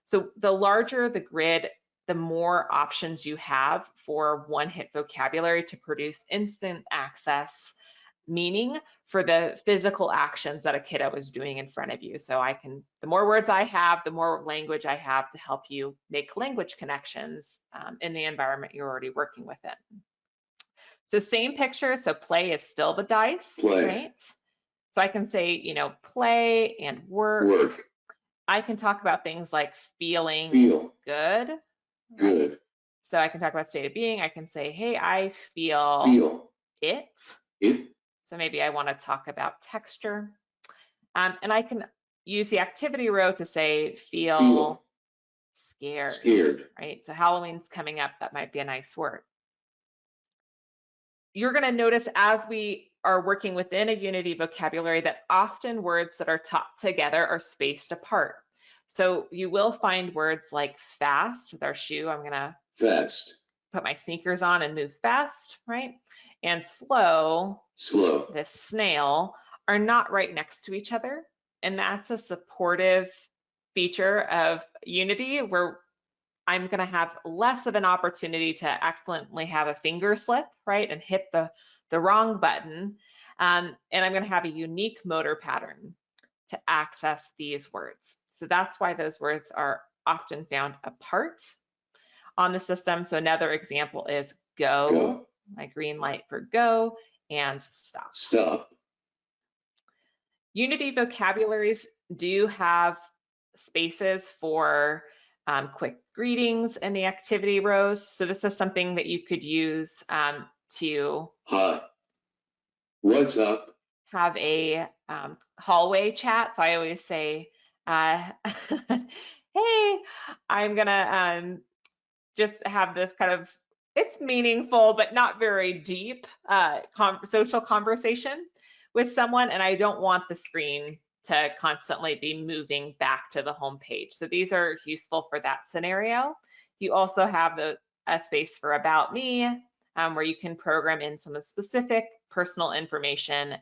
So the larger the grid, the more options you have for one hit vocabulary to produce instant access meaning for the physical actions that a kiddo is doing in front of you. So I can, the more words I have, the more language I have to help you make language connections in the environment you're already working within. So same picture, so play is still the dice, right? So I can say, you know, play and work. I can talk about things like feeling good. Right? So I can talk about state of being. I can say, hey, I feel it. So maybe I want to talk about texture. And I can use the activity row to say feel scared, right? So Halloween's coming up. That might be a nice word. You're going to notice as we are working within a Unity vocabulary that often words that are taught together are spaced apart. So you will find words like fast with our shoe. I'm going to put my sneakers on and move fast, right? And slow, this snail, are not right next to each other. And that's a supportive feature of Unity where I'm going to have less of an opportunity to accidentally have a finger slip, right, and hit the wrong button. And I'm going to have a unique motor pattern to access these words. So that's why those words are often found apart on the system. So another example is go, my green light for go, and stop. Unity vocabularies do have spaces for quick greetings in the activity rows. So this is something that you could use to what's up? Have a hallway chat. So I always say, hey, I'm gonna just have this kind of, it's meaningful, but not very deep social conversation with someone. And I don't want the screen to constantly be moving back to the home page. So these are useful for that scenario. You also have a space for about me, where you can program in some specific personal information.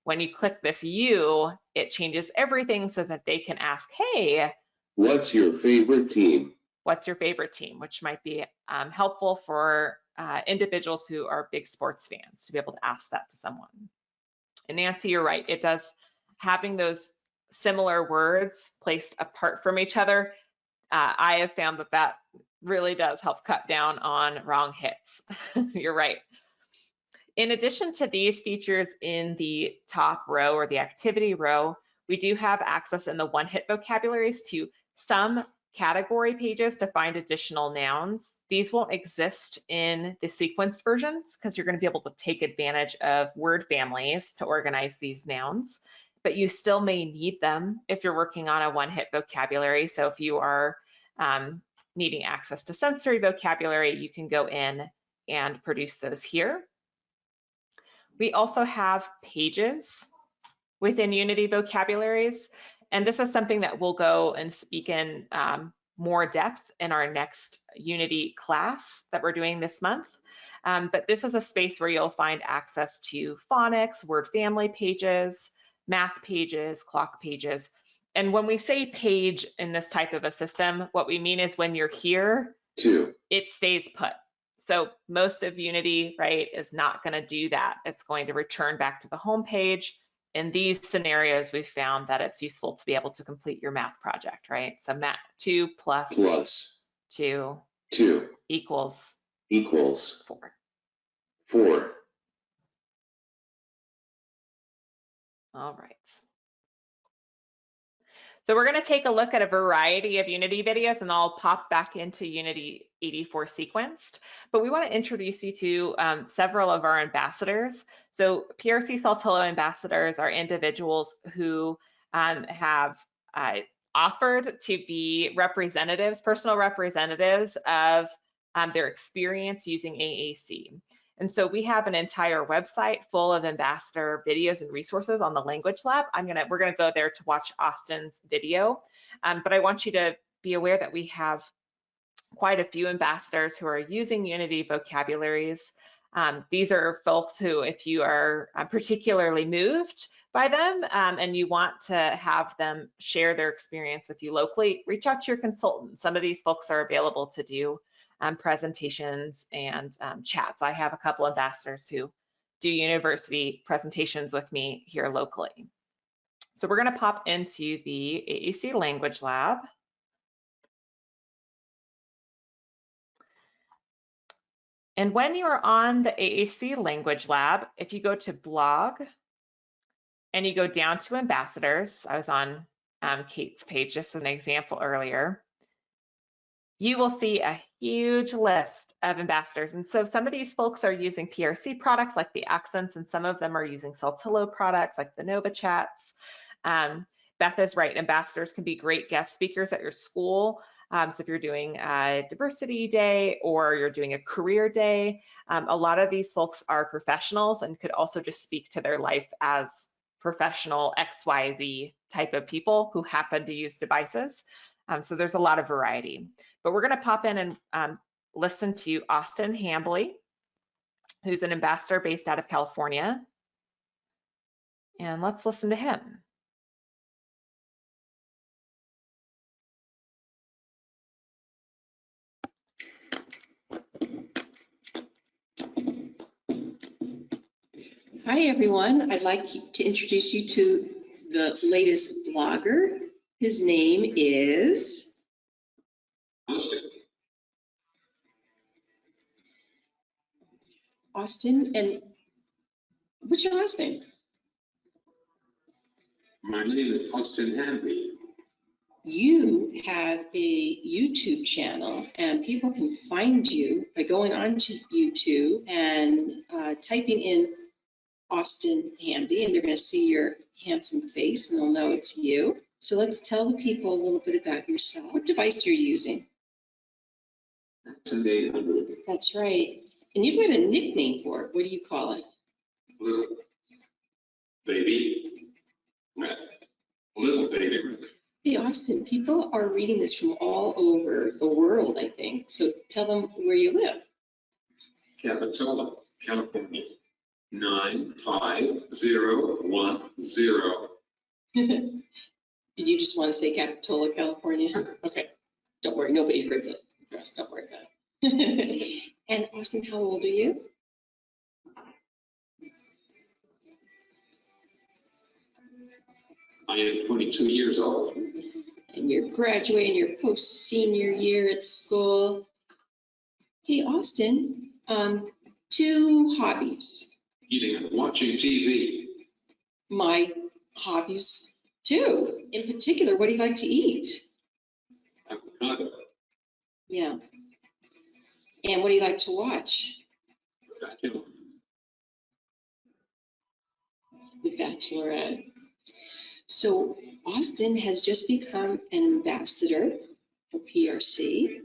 When you click this U, it changes everything so that they can ask, hey, What's your favorite team? What's your favorite team? Which might be helpful for individuals who are big sports fans to be able to ask that to someone. And Nancy, you're right. It does, having those similar words placed apart from each other, I have found that that really does help cut down on wrong hits. You're right. In addition to these features in the top row or the activity row, we do have access in the one-hit vocabularies to some category pages to find additional nouns. These won't exist in the sequenced versions because you're going to be able to take advantage of word families to organize these nouns, but you still may need them if you're working on a one-hit vocabulary. So if you are needing access to sensory vocabulary, you can go in and produce those here. We also have pages within Unity vocabularies, and this is something that we'll go and speak in more depth in our next Unity class that we're doing this month. But this is a space where you'll find access to phonics, word family pages, math pages, clock pages. And when we say page in this type of a system, what we mean is when you're here, it stays put. So most of Unity, right, is not going to do that. It's going to return back to the home page. In these scenarios, we've found that it's useful to be able to complete your math project, right? So math 2 plus 2 equals 4. All right. So we're going to take a look at a variety of Unity videos, and I'll pop back into Unity 84 sequenced. But we want to introduce you to several of our ambassadors. So PRC Saltillo ambassadors are individuals who have offered to be representatives, personal representatives of their experience using AAC. And so we have an entire website full of ambassador videos and resources on the Language Lab. We're gonna go there to watch Austin's video, but I want you to be aware that we have quite a few ambassadors who are using Unity vocabularies. These are folks who, if you are particularly moved by them and you want to have them share their experience with you locally, reach out to your consultant. Some of these folks are available to do presentations and chats. I have a couple ambassadors who do university presentations with me here locally. So we're going to pop into the AAC Language Lab. And when you are on the AAC Language Lab, if you go to blog and you go down to ambassadors, I was on Kate's page, just an example earlier, you will see a huge list of ambassadors. And so some of these folks are using PRC products like the Accents, and some of them are using Saltillo products like the Nova Chats. Beth is right, ambassadors can be great guest speakers at your school. So if you're doing a diversity day or you're doing a career day, a lot of these folks are professionals and could also just speak to their life as professional XYZ type of people who happen to use devices. So there's a lot of variety. But we're going to pop in and listen to Austin Hambley, who's an ambassador based out of California. And let's listen to him. Hi, everyone. I'd like to introduce you to the latest blogger. His name is Austin. And what's your last name? My name is Austin Hambley. You have a YouTube channel, and people can find you by going onto YouTube and typing in Austin Hamby, and they're going to see your handsome face, and they'll know it's you. So let's tell the people a little bit about yourself. What device you're using? That's an 800. That's right. And you've got a nickname for it. What do you call it? Little baby. Little baby. Hey, Austin, people are reading this from all over the world, I think. So tell them where you live. Capitola, California. 95010. Did you just want to say Capitola, California? Okay, don't worry, nobody heard the address, don't worry about it. And Austin, how old are you? I am 22 years old. And you're graduating your post-senior year at school. Hey, Austin, 2 hobbies. Eating and watching TV. My hobbies too. In particular, what do you like to eat? Avocado. Yeah. And what do you like to watch? Vacuum. The Bachelorette. So Austin has just become an ambassador for PRC.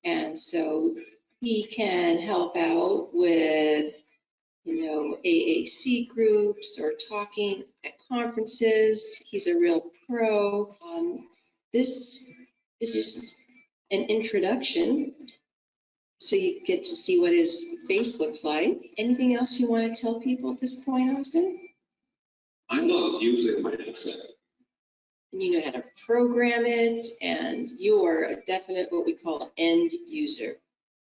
And so he can help out with, AAC groups or talking at conferences. He's a real pro. This is just an introduction, so you get to see what his face looks like. Anything else you want to tell people at this point, Austin? I love using my accent. And you know how to program it, and you are a definite what we call end user.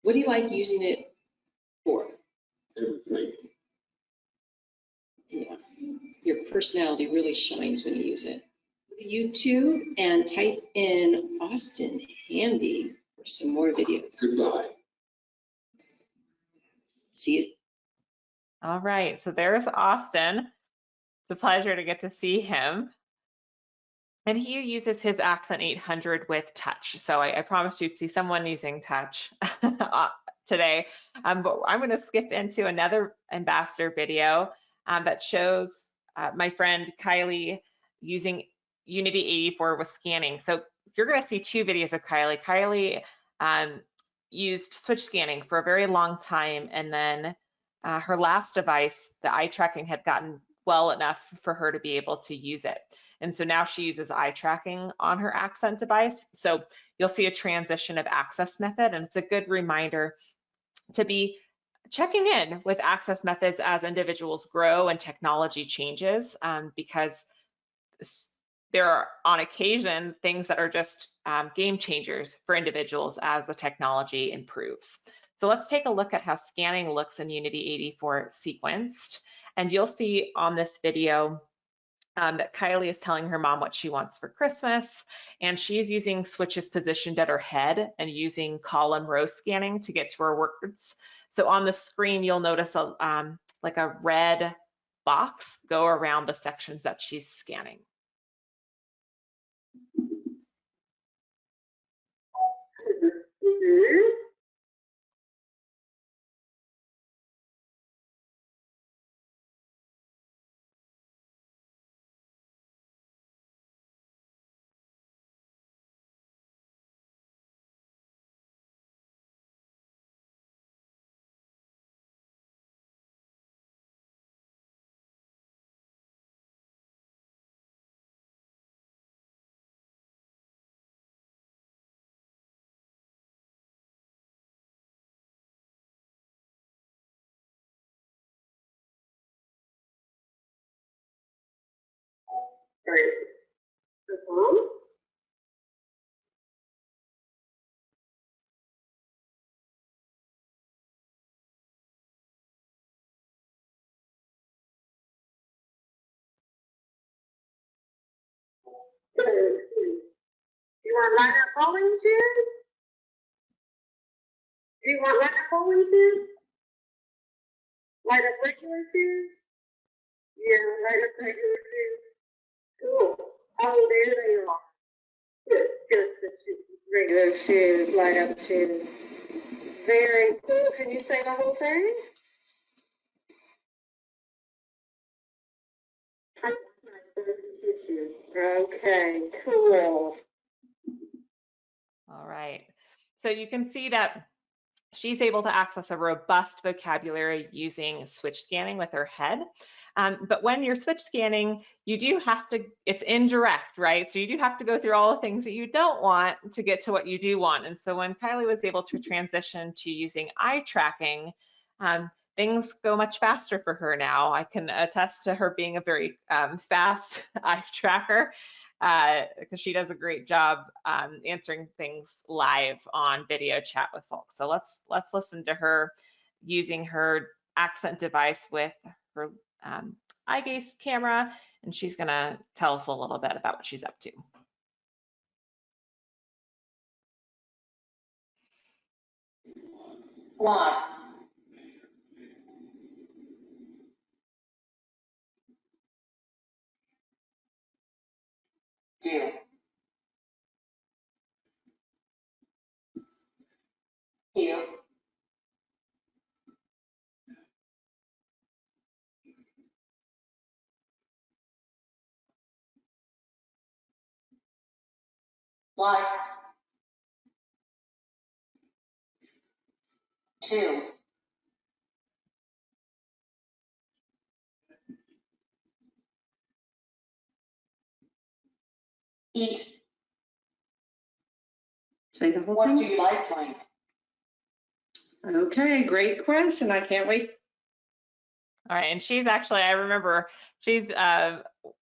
What do you like using it for? Everything. Yeah, your personality really shines when you use it. YouTube and type in Austin Hamby for some more videos. Goodbye. See you. All right, so there's Austin. It's a pleasure to get to see him. And he uses his Accent 800 with touch. So I promised you'd see someone using touch today. But I'm going to skip into another ambassador video that shows my friend Kylie using Unity 84 with scanning. So you're going to see 2 videos of Kylie. Kylie used switch scanning for a very long time, and then her last device, the eye tracking, had gotten well enough for her to be able to use it. And so now she uses eye tracking on her accent device. So you'll see a transition of access method, and it's a good reminder to be checking in with access methods as individuals grow and technology changes, because there are on occasion things that are just game changers for individuals as the technology improves. So let's take a look at how scanning looks in Unity 84 sequenced. And you'll see on this video that Kylie is telling her mom what she wants for Christmas, and she's using switches positioned at her head and using column row scanning to get to her words. So on the screen, you'll notice like a red box go around the sections that she's scanning. You want light up bowling shoes? Do you want light up bowling shoes? Light up regular shoes? Yeah, light up regular shoes. Cool. Oh, there they are. Just the regular shoes, light up shoes. Very cool. Can you say the whole thing? Okay, cool. All right. So you can see that she's able to access a robust vocabulary using switch scanning with her head. But when you're switch scanning, you do have to, it's indirect, right? So you do have to go through all the things that you don't want to get to what you do want. And so when Kylie was able to transition to using eye tracking, things go much faster for her now. I can attest to her being a very fast eye tracker. because she does a great job answering things live on video chat with folks. So let's listen to her using her accent device with her eye gaze camera, and she's gonna tell us a little bit about what she's up to. One. Two. Two. Like. Two. Eat. Say the whole What do thing. you like to eat? Okay, great question. I can't wait. All right, and she's actually, I remember she's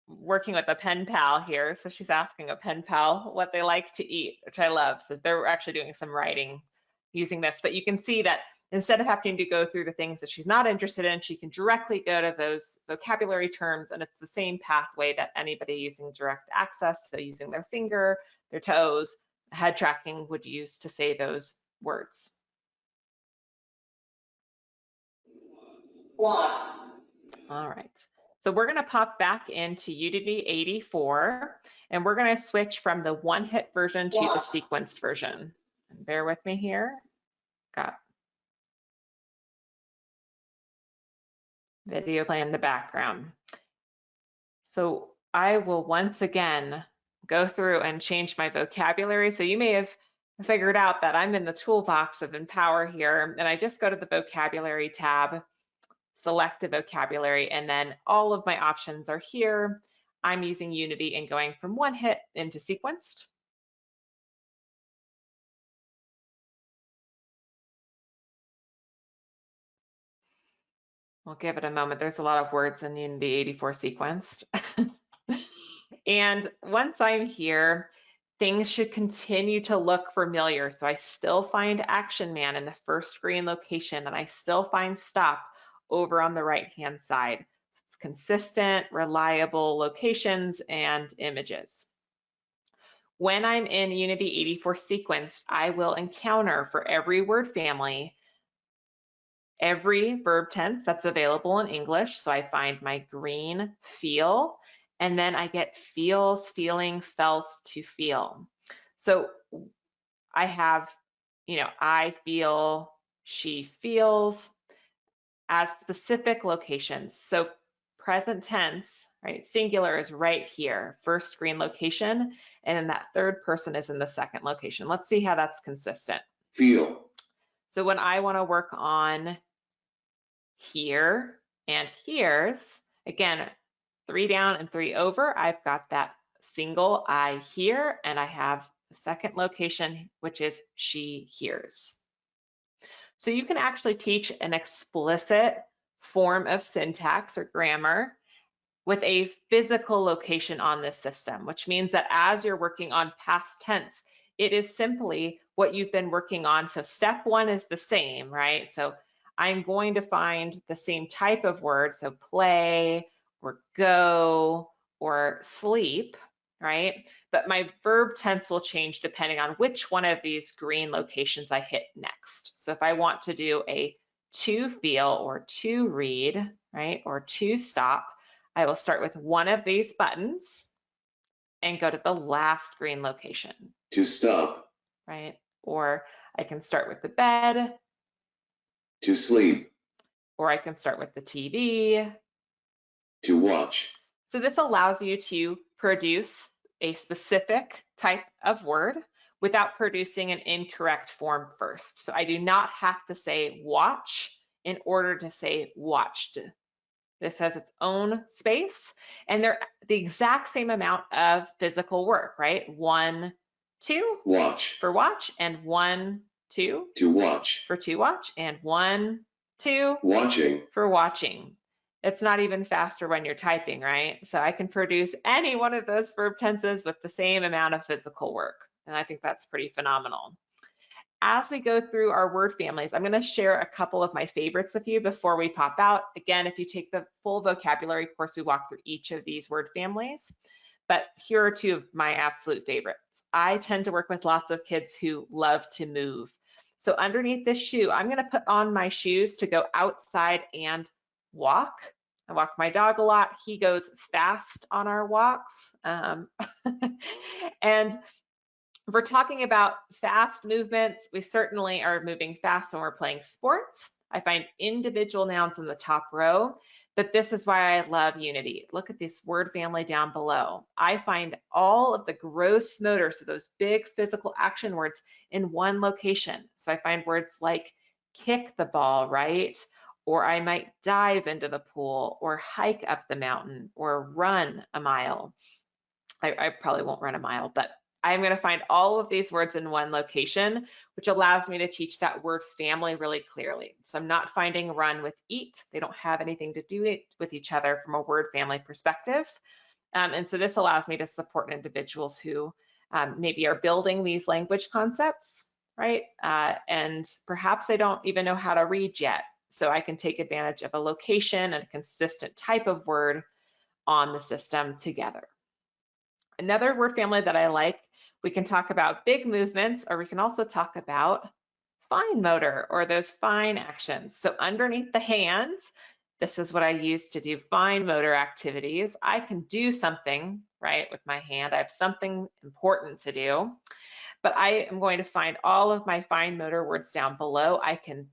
working with a pen pal here, so she's asking a pen pal what they like to eat, which I love. So they're actually doing some writing using this, but you can see that instead of having to go through the things that she's not interested in, she can directly go to those vocabulary terms, and it's the same pathway that anybody using direct access, so using their finger, their toes, head tracking would use to say those words. One. All right, so we're gonna pop back into Unity 84, and we're gonna switch from the one-hit version to the sequenced version. And bear with me here. Got video playing in the background. So I will once again go through and change my vocabulary. So you may have figured out that I'm in the toolbox of Empower here, and I just go to the vocabulary tab, select a vocabulary, and then all of my options are here. I'm using Unity and going from one hit into sequenced. We'll give it a moment. There's a lot of words in Unity 84 sequenced. And once I'm here, things should continue to look familiar. So I still find Action Man in the first screen location, and I still find Stop over on the right-hand side. So it's consistent, reliable locations and images. When I'm in Unity 84 sequenced, I will encounter for every word family every verb tense that's available in English. So I find my green feel, and then I get feels, feeling, felt, to feel. So I have, I feel, she feels as specific locations. So present tense, right? Singular is right here, first green location, and then that third person is in the second location. Let's see how that's consistent. Feel. So when I want to work on here and here's, again, 3 down and 3 over, I've got that single I hear, and I have the second location, which is she hears. So you can actually teach an explicit form of syntax or grammar with a physical location on this system, which means that as you're working on past tense, it is simply what you've been working on. So step 1 is the same, right? So I'm going to find the same type of word, so play or go or sleep, right? But my verb tense will change depending on which one of these green locations I hit next. So if I want to do a to feel or to read, right, or to stop, I will start with one of these buttons and go to the last green location. To stop. Right? Or I can start with the bed. To sleep. Or I can start with the TV. To watch. So this allows you to produce a specific type of word without producing an incorrect form first. So I do not have to say watch in order to say watched. This has its own space, and they're the exact same amount of physical work, right? 1, 2 watch for watch, and 1, 2 to watch for to watch, and 1, 2 watching for watching. It's not even faster when you're typing, right? So I can produce any one of those verb tenses with the same amount of physical work. And I think that's pretty phenomenal. As we go through our word families, I'm going to share a couple of my favorites with you before we pop out. Again, if you take the full vocabulary course, we walk through each of these word families. But here are two of my absolute favorites. I tend to work with lots of kids who love to move. So underneath this shoe, I'm going to put on my shoes to go outside and walk. I walk my dog a lot. He goes fast on our walks. And if we're talking about fast movements, we certainly are moving fast when we're playing sports. I find individual nouns in the top row, but this is why I love Unity. Look at this word family down below. I find all of the gross motor, so those big physical action words, in one location. So I find words like kick the ball, right? Or I might dive into the pool, or hike up the mountain, or run a mile. I probably won't run a mile, but I'm going to find all of these words in one location, which allows me to teach that word family really clearly. So I'm not finding run with eat. They don't have anything to do with each other from a word family perspective. And so this allows me to support individuals who maybe are building these language concepts, right? And perhaps they don't even know how to read yet. So I can take advantage of a location and a consistent type of word on the system together. Another word family that I like, we can talk about big movements, or we can also talk about fine motor, or those fine actions. So underneath the hand, this is what I use to do fine motor activities. I can do something, right, with my hand. I have something important to do, but I am going to find all of my fine motor words down below. I can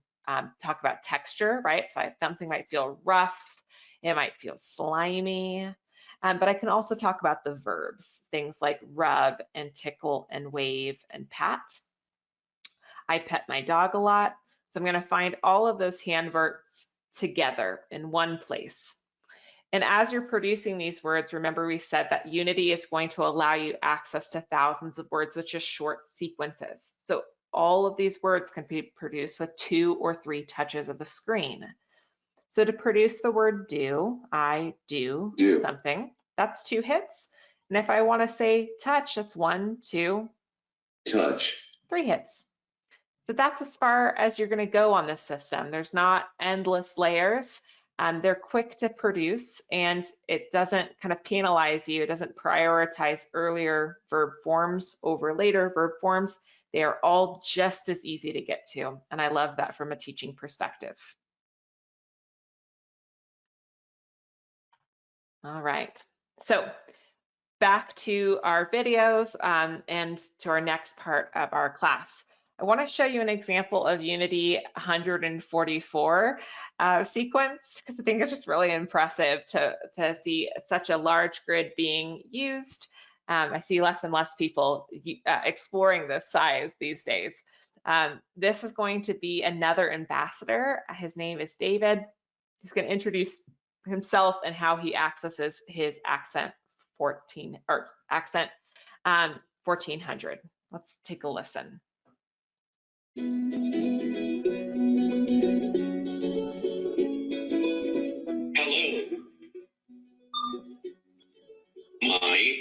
talk about texture, right? So something might feel rough, it might feel slimy. But I can also talk about the verbs, things like rub and tickle and wave and pat. I pet my dog a lot, so I'm going to find all of those hand verbs together in one place. And as you're producing these words, remember we said that Unity is going to allow you access to thousands of words with just short sequences. So all of these words can be produced with 2 or 3 touches of the screen. So to produce the word do, I do something, that's 2 hits. And if I want to say touch, that's 1, 2, touch, 3 hits. So that's as far as you're going to go on this system. There's not endless layers. They're quick to produce, and it doesn't kind of penalize you. It doesn't prioritize earlier verb forms over later verb forms. They are all just as easy to get to, and I love that from a teaching perspective. All right, so back to our videos and to our next part of our class. I want to show you an example of Unity 144 sequence, because I think it's just really impressive to see such a large grid being used. I see less and less people exploring this size these days. This is going to be another ambassador. His name is David. He's going to introduce himself and how he accesses his accent 1400. Let's take a listen. Hello. My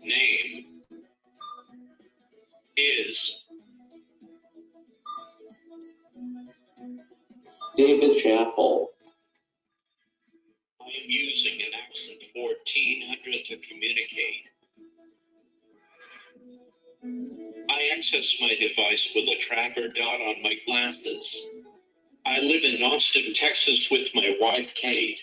name is David Chappell. I am using an accent 1400 to communicate. I access my device with a tracker dot on my glasses. I live in Austin, Texas with my wife, Kate.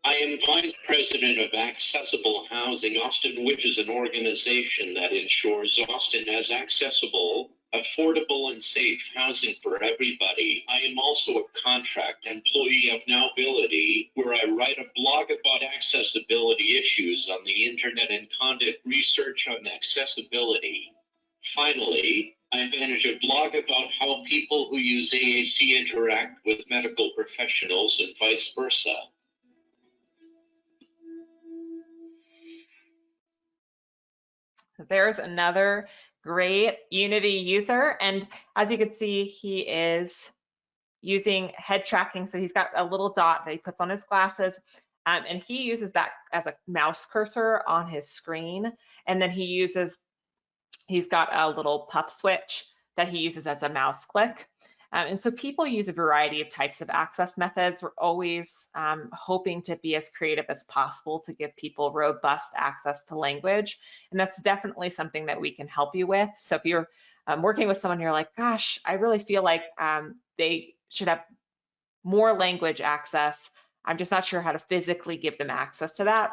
I am Vice President of Accessible Housing Austin, which is an organization that ensures Austin has accessible, affordable, and safe housing for everybody. I am also a contract employee of Nowbility, where I write a blog about accessibility issues on the internet and conduct research on accessibility. Finally, I manage a blog about how people who use AAC interact with medical professionals and vice versa. There's another great Unity user. And as you can see, he is using head tracking. So he's got a little dot that he puts on his glasses, and he uses that as a mouse cursor on his screen. And then he's got a little puff switch that he uses as a mouse click. And so people use a variety of types of access methods. We're always hoping to be as creative as possible to give people robust access to language. And that's definitely something that we can help you with. So if you're working with someone, you're like, gosh, I really feel like they should have more language access. I'm just not sure how to physically give them access to that.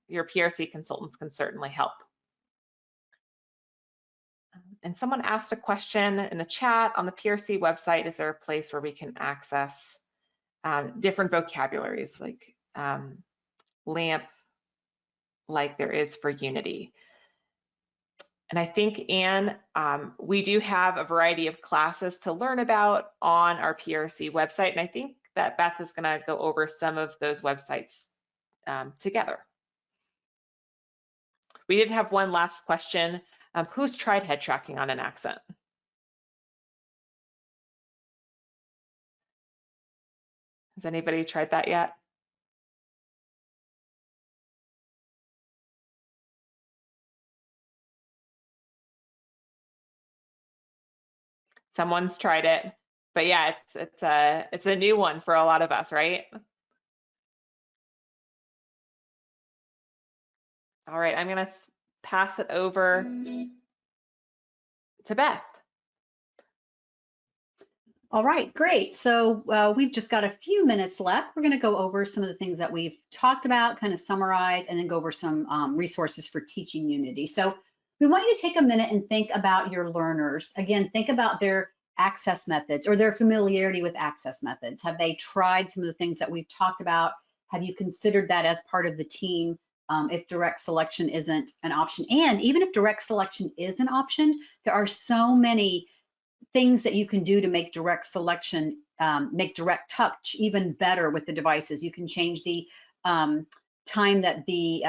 Your PRC consultants can certainly help. And someone asked a question in the chat on the PRC website, is there a place where we can access different vocabularies like LAMP, like there is for Unity? And I think, Anne, we do have a variety of classes to learn about on our PRC website. And I think that Beth is going to go over some of those websites together. We did have one last question. Who's tried head tracking on an accent? Has anybody tried that yet? Someone's tried it, but yeah, it's a new one for a lot of us, right? All right, I'm gonna pass it over to Beth. All right, great. So we've just got a few minutes left. We're going to go over some of the things that we've talked about, kind of summarize, and then go over some resources for teaching Unity. So we want you to take a minute and think about your learners. Again, think about their access methods or their familiarity with access methods. Have they tried some of the things that we've talked about? Have you considered that as part of the team if direct selection isn't an option? And even if direct selection is an option, there are so many things that you can do to make direct selection, make direct touch even better with the devices. You can change the time that the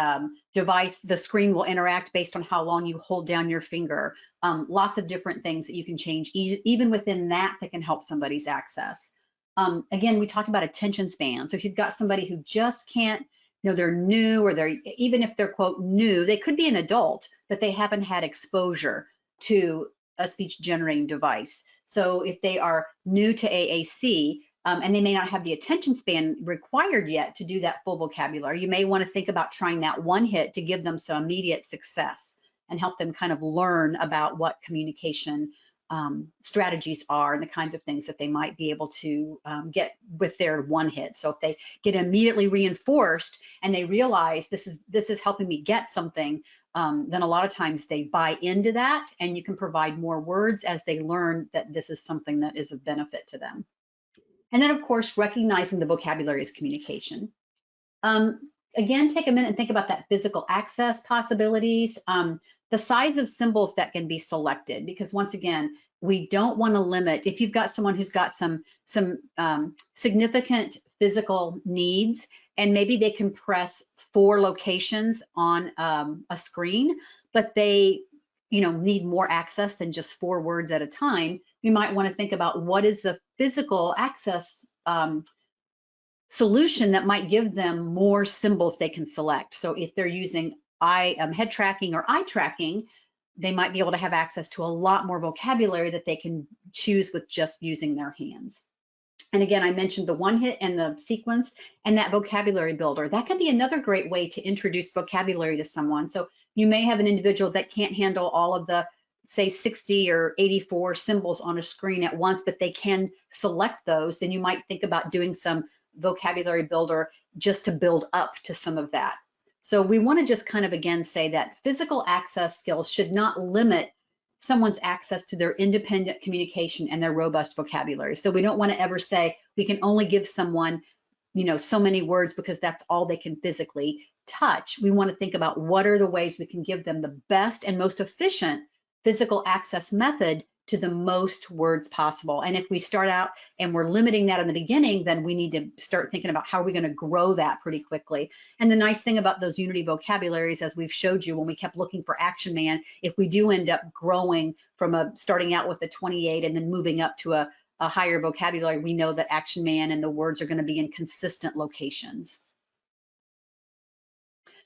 device, the screen will interact based on how long you hold down your finger. Lots of different things that you can change, even within that can help somebody's access. Again, we talked about attention span. So if you've got somebody who just can't, they're new, or even if they're quote new, they could be an adult, but they haven't had exposure to a speech generating device. So if they are new to AAC and they may not have the attention span required yet to do that full vocabulary, you may want to think about trying that one hit to give them some immediate success and help them kind of learn about what communication strategies are and the kinds of things that they might be able to get with their one hit. So if they get immediately reinforced and they realize this is helping me get something, then a lot of times they buy into that, and you can provide more words as they learn that this is something that is of benefit to them. And then of course, recognizing the vocabulary as communication. Again, take a minute and think about that physical access possibilities. The size of symbols that can be selected, because once again, we don't want to limit. If you've got someone who's got some significant physical needs, and maybe they can press 4 locations on a screen, but they need more access than just 4 words at a time, you might want to think about what is the physical access solution that might give them more symbols they can select. So if they're using head tracking or eye tracking, they might be able to have access to a lot more vocabulary that they can choose with just using their hands. And again, I mentioned the one hit and the sequence and that vocabulary builder. That can be another great way to introduce vocabulary to someone. So you may have an individual that can't handle all of the, say, 60 or 84 symbols on a screen at once, but they can select those. Then you might think about doing some vocabulary builder just to build up to some of that. So we want to just kind of again say that physical access skills should not limit someone's access to their independent communication and their robust vocabulary. So we don't want to ever say we can only give someone, so many words because that's all they can physically touch. We want to think about what are the ways we can give them the best and most efficient physical access method to the most words possible. And if we start out and we're limiting that in the beginning, then we need to start thinking about how are we going to grow that pretty quickly. And the nice thing about those Unity vocabularies, as we've showed you when we kept looking for Action Man, if we do end up growing from starting out with a 28 and then moving up to a higher vocabulary, we know that Action Man and the words are going to be in consistent locations.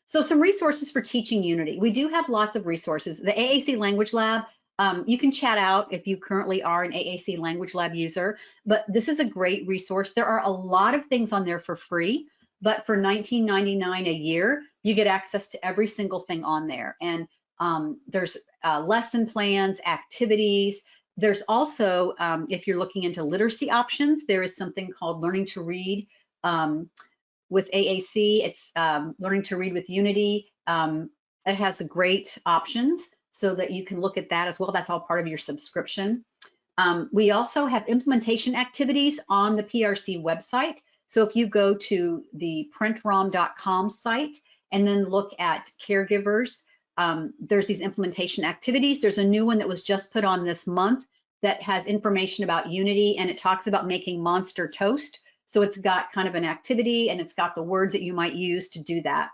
So some resources for teaching Unity. We do have lots of resources. The AAC Language Lab, you can chat out if you currently are an AAC Language Lab user, but this is a great resource. There are a lot of things on there for free, but for $19.99 a year, you get access to every single thing on there. And there's lesson plans, activities. There's also, if you're looking into literacy options, there is something called Learning to Read with AAC. It's Learning to Read with Unity. It has great options so that you can look at that as well. That's all part of your subscription. We also have implementation activities on the PRC website. So if you go to the printrom.com site and then look at caregivers, there's these implementation activities. There's a new one that was just put on this month that has information about Unity, and it talks about making monster toast. So it's got kind of an activity and it's got the words that you might use to do that.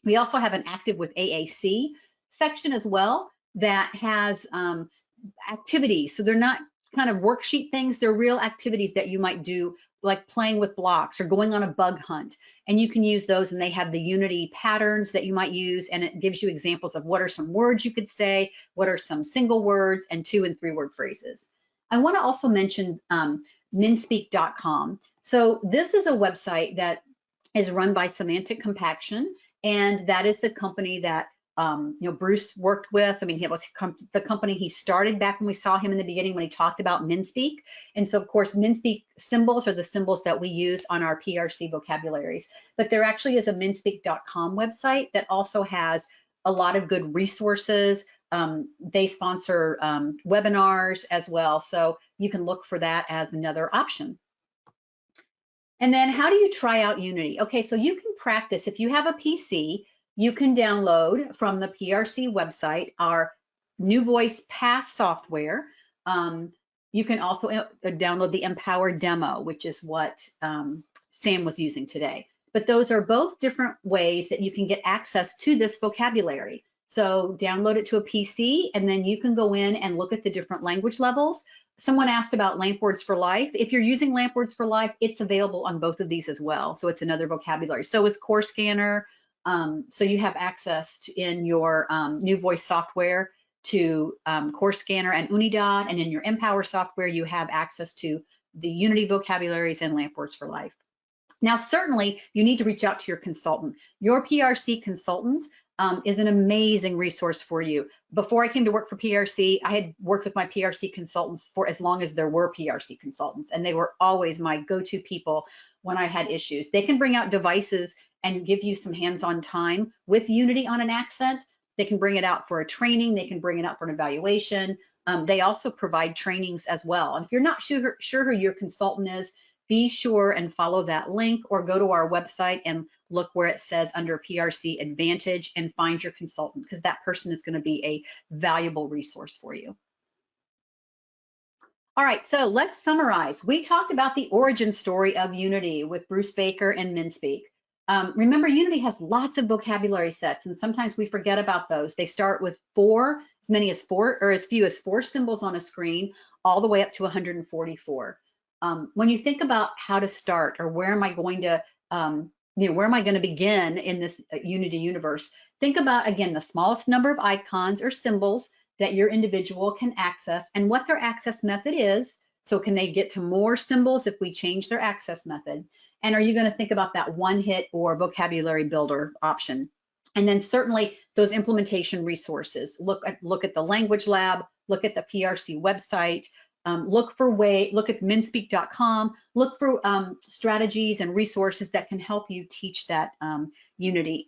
We also have an Active with AAC section as well that has activities. So they're not kind of worksheet things, they're real activities that you might do, like playing with blocks or going on a bug hunt. And you can use those, and they have the Unity patterns that you might use, and it gives you examples of what are some words you could say, what are some single words, and 2- and 3-word phrases. I want to also mention minspeak.com. So this is a website that is run by Semantic Compaction, and that is the company that Bruce worked with. I mean, it was the company he started back when we saw him in the beginning when he talked about MinSpeak. And so, of course, MinSpeak symbols are the symbols that we use on our PRC vocabularies. But there actually is a minspeak.com website that also has a lot of good resources. They sponsor webinars as well. So you can look for that as another option. And then how do you try out Unity? Okay, so you can practice. If you have a PC, you can download from the PRC website our New Voice Pass software. You can also download the Empower demo, which is what Sam was using today. But those are both different ways that you can get access to this vocabulary. So download it to a PC, and then you can go in and look at the different language levels. Someone asked about LAMP Words for Life. If you're using LAMP Words for Life, it's available on both of these as well. So it's another vocabulary. So is CoreScanner. So you have access to, in your New Voice software, to CoreScanner and Unidad, and in your Empower software, you have access to the Unity vocabularies and LAMP Words for Life. Now, certainly, you need to reach out to your consultant. Your PRC consultant is an amazing resource for you. Before I came to work for PRC, I had worked with my PRC consultants for as long as there were PRC consultants, and they were always my go-to people when I had issues. They can bring out devices and give you some hands-on time with Unity on an accent. They can bring it out for a training. They can bring it out for an evaluation. They also provide trainings as well. And if you're not sure who your consultant is, be sure and follow that link, or go to our website and look where it says under PRC Advantage and find your consultant, because that person is going to be a valuable resource for you. All right, so let's summarize. We talked about the origin story of Unity with Bruce Baker and MinSpeak. Remember, Unity has lots of vocabulary sets, and sometimes we forget about those. They start with as many as four, or as few as 4 symbols on a screen, all the way up to 144. When you think about how to start, or where am I going to, where am I going to begin in this Unity universe? Think about, again, the smallest number of icons or symbols that your individual can access and what their access method is. So can they get to more symbols if we change their access method? And are you going to think about that one-hit or vocabulary builder option? And then certainly those implementation resources. Look at the language lab, look at the PRC website, look at minspeak.com, look for strategies and resources that can help you teach that Unity,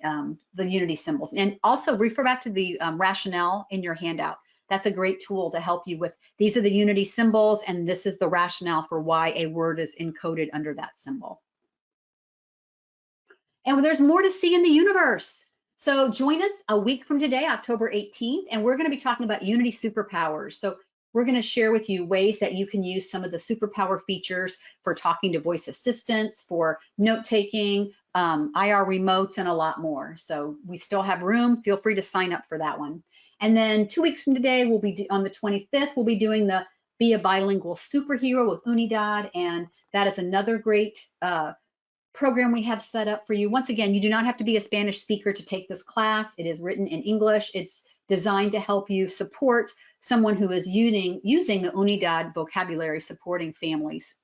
the Unity symbols. And also refer back to the rationale in your handout. That's a great tool to help you with, these are the Unity symbols, and this is the rationale for why a word is encoded under that symbol. And there's more to see in the universe. So join us a week from today, October 18th, and we're going to be talking about Unity superpowers. So we're going to share with you ways that you can use some of the superpower features for talking to voice assistants, for note-taking, IR remotes, and a lot more. So we still have room. Feel free to sign up for that one. And then 2 weeks from today, we'll be on the 25th, we'll be doing the Be a Bilingual Superhero with Unidad, and that is another great program we have set up for you. Once again, you do not have to be a Spanish speaker to take this class. It is written in English. It's designed to help you support someone who is using the Unidad vocabulary supporting families.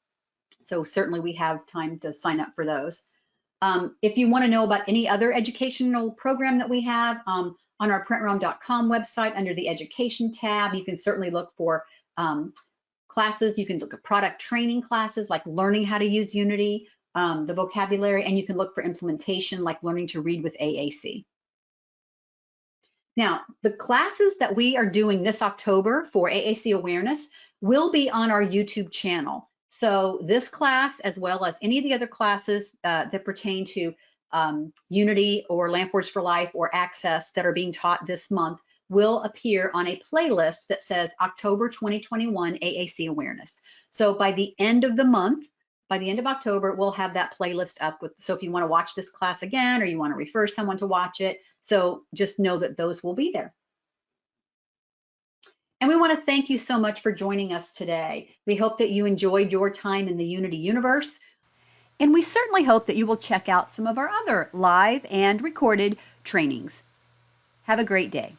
So certainly we have time to sign up for those. If you want to know about any other educational program that we have, on our printrealm.com website under the education tab, you can certainly look for classes. You can look at product training classes like learning how to use Unity, the vocabulary, and you can look for implementation like learning to read with AAC. Now, the classes that we are doing this October for AAC awareness will be on our YouTube channel. So this class, as well as any of the other classes that pertain to Unity or LampWords for Life or Access that are being taught this month, will appear on a playlist that says October 2021 AAC Awareness. So by the end of the month, by the end of October, we'll have that playlist up with, so if you want to watch this class again or you want to refer someone to watch it, so just know that those will be there. And we want to thank you so much for joining us today. We hope that you enjoyed your time in the Unity universe. And we certainly hope that you will check out some of our other live and recorded trainings. Have a great day.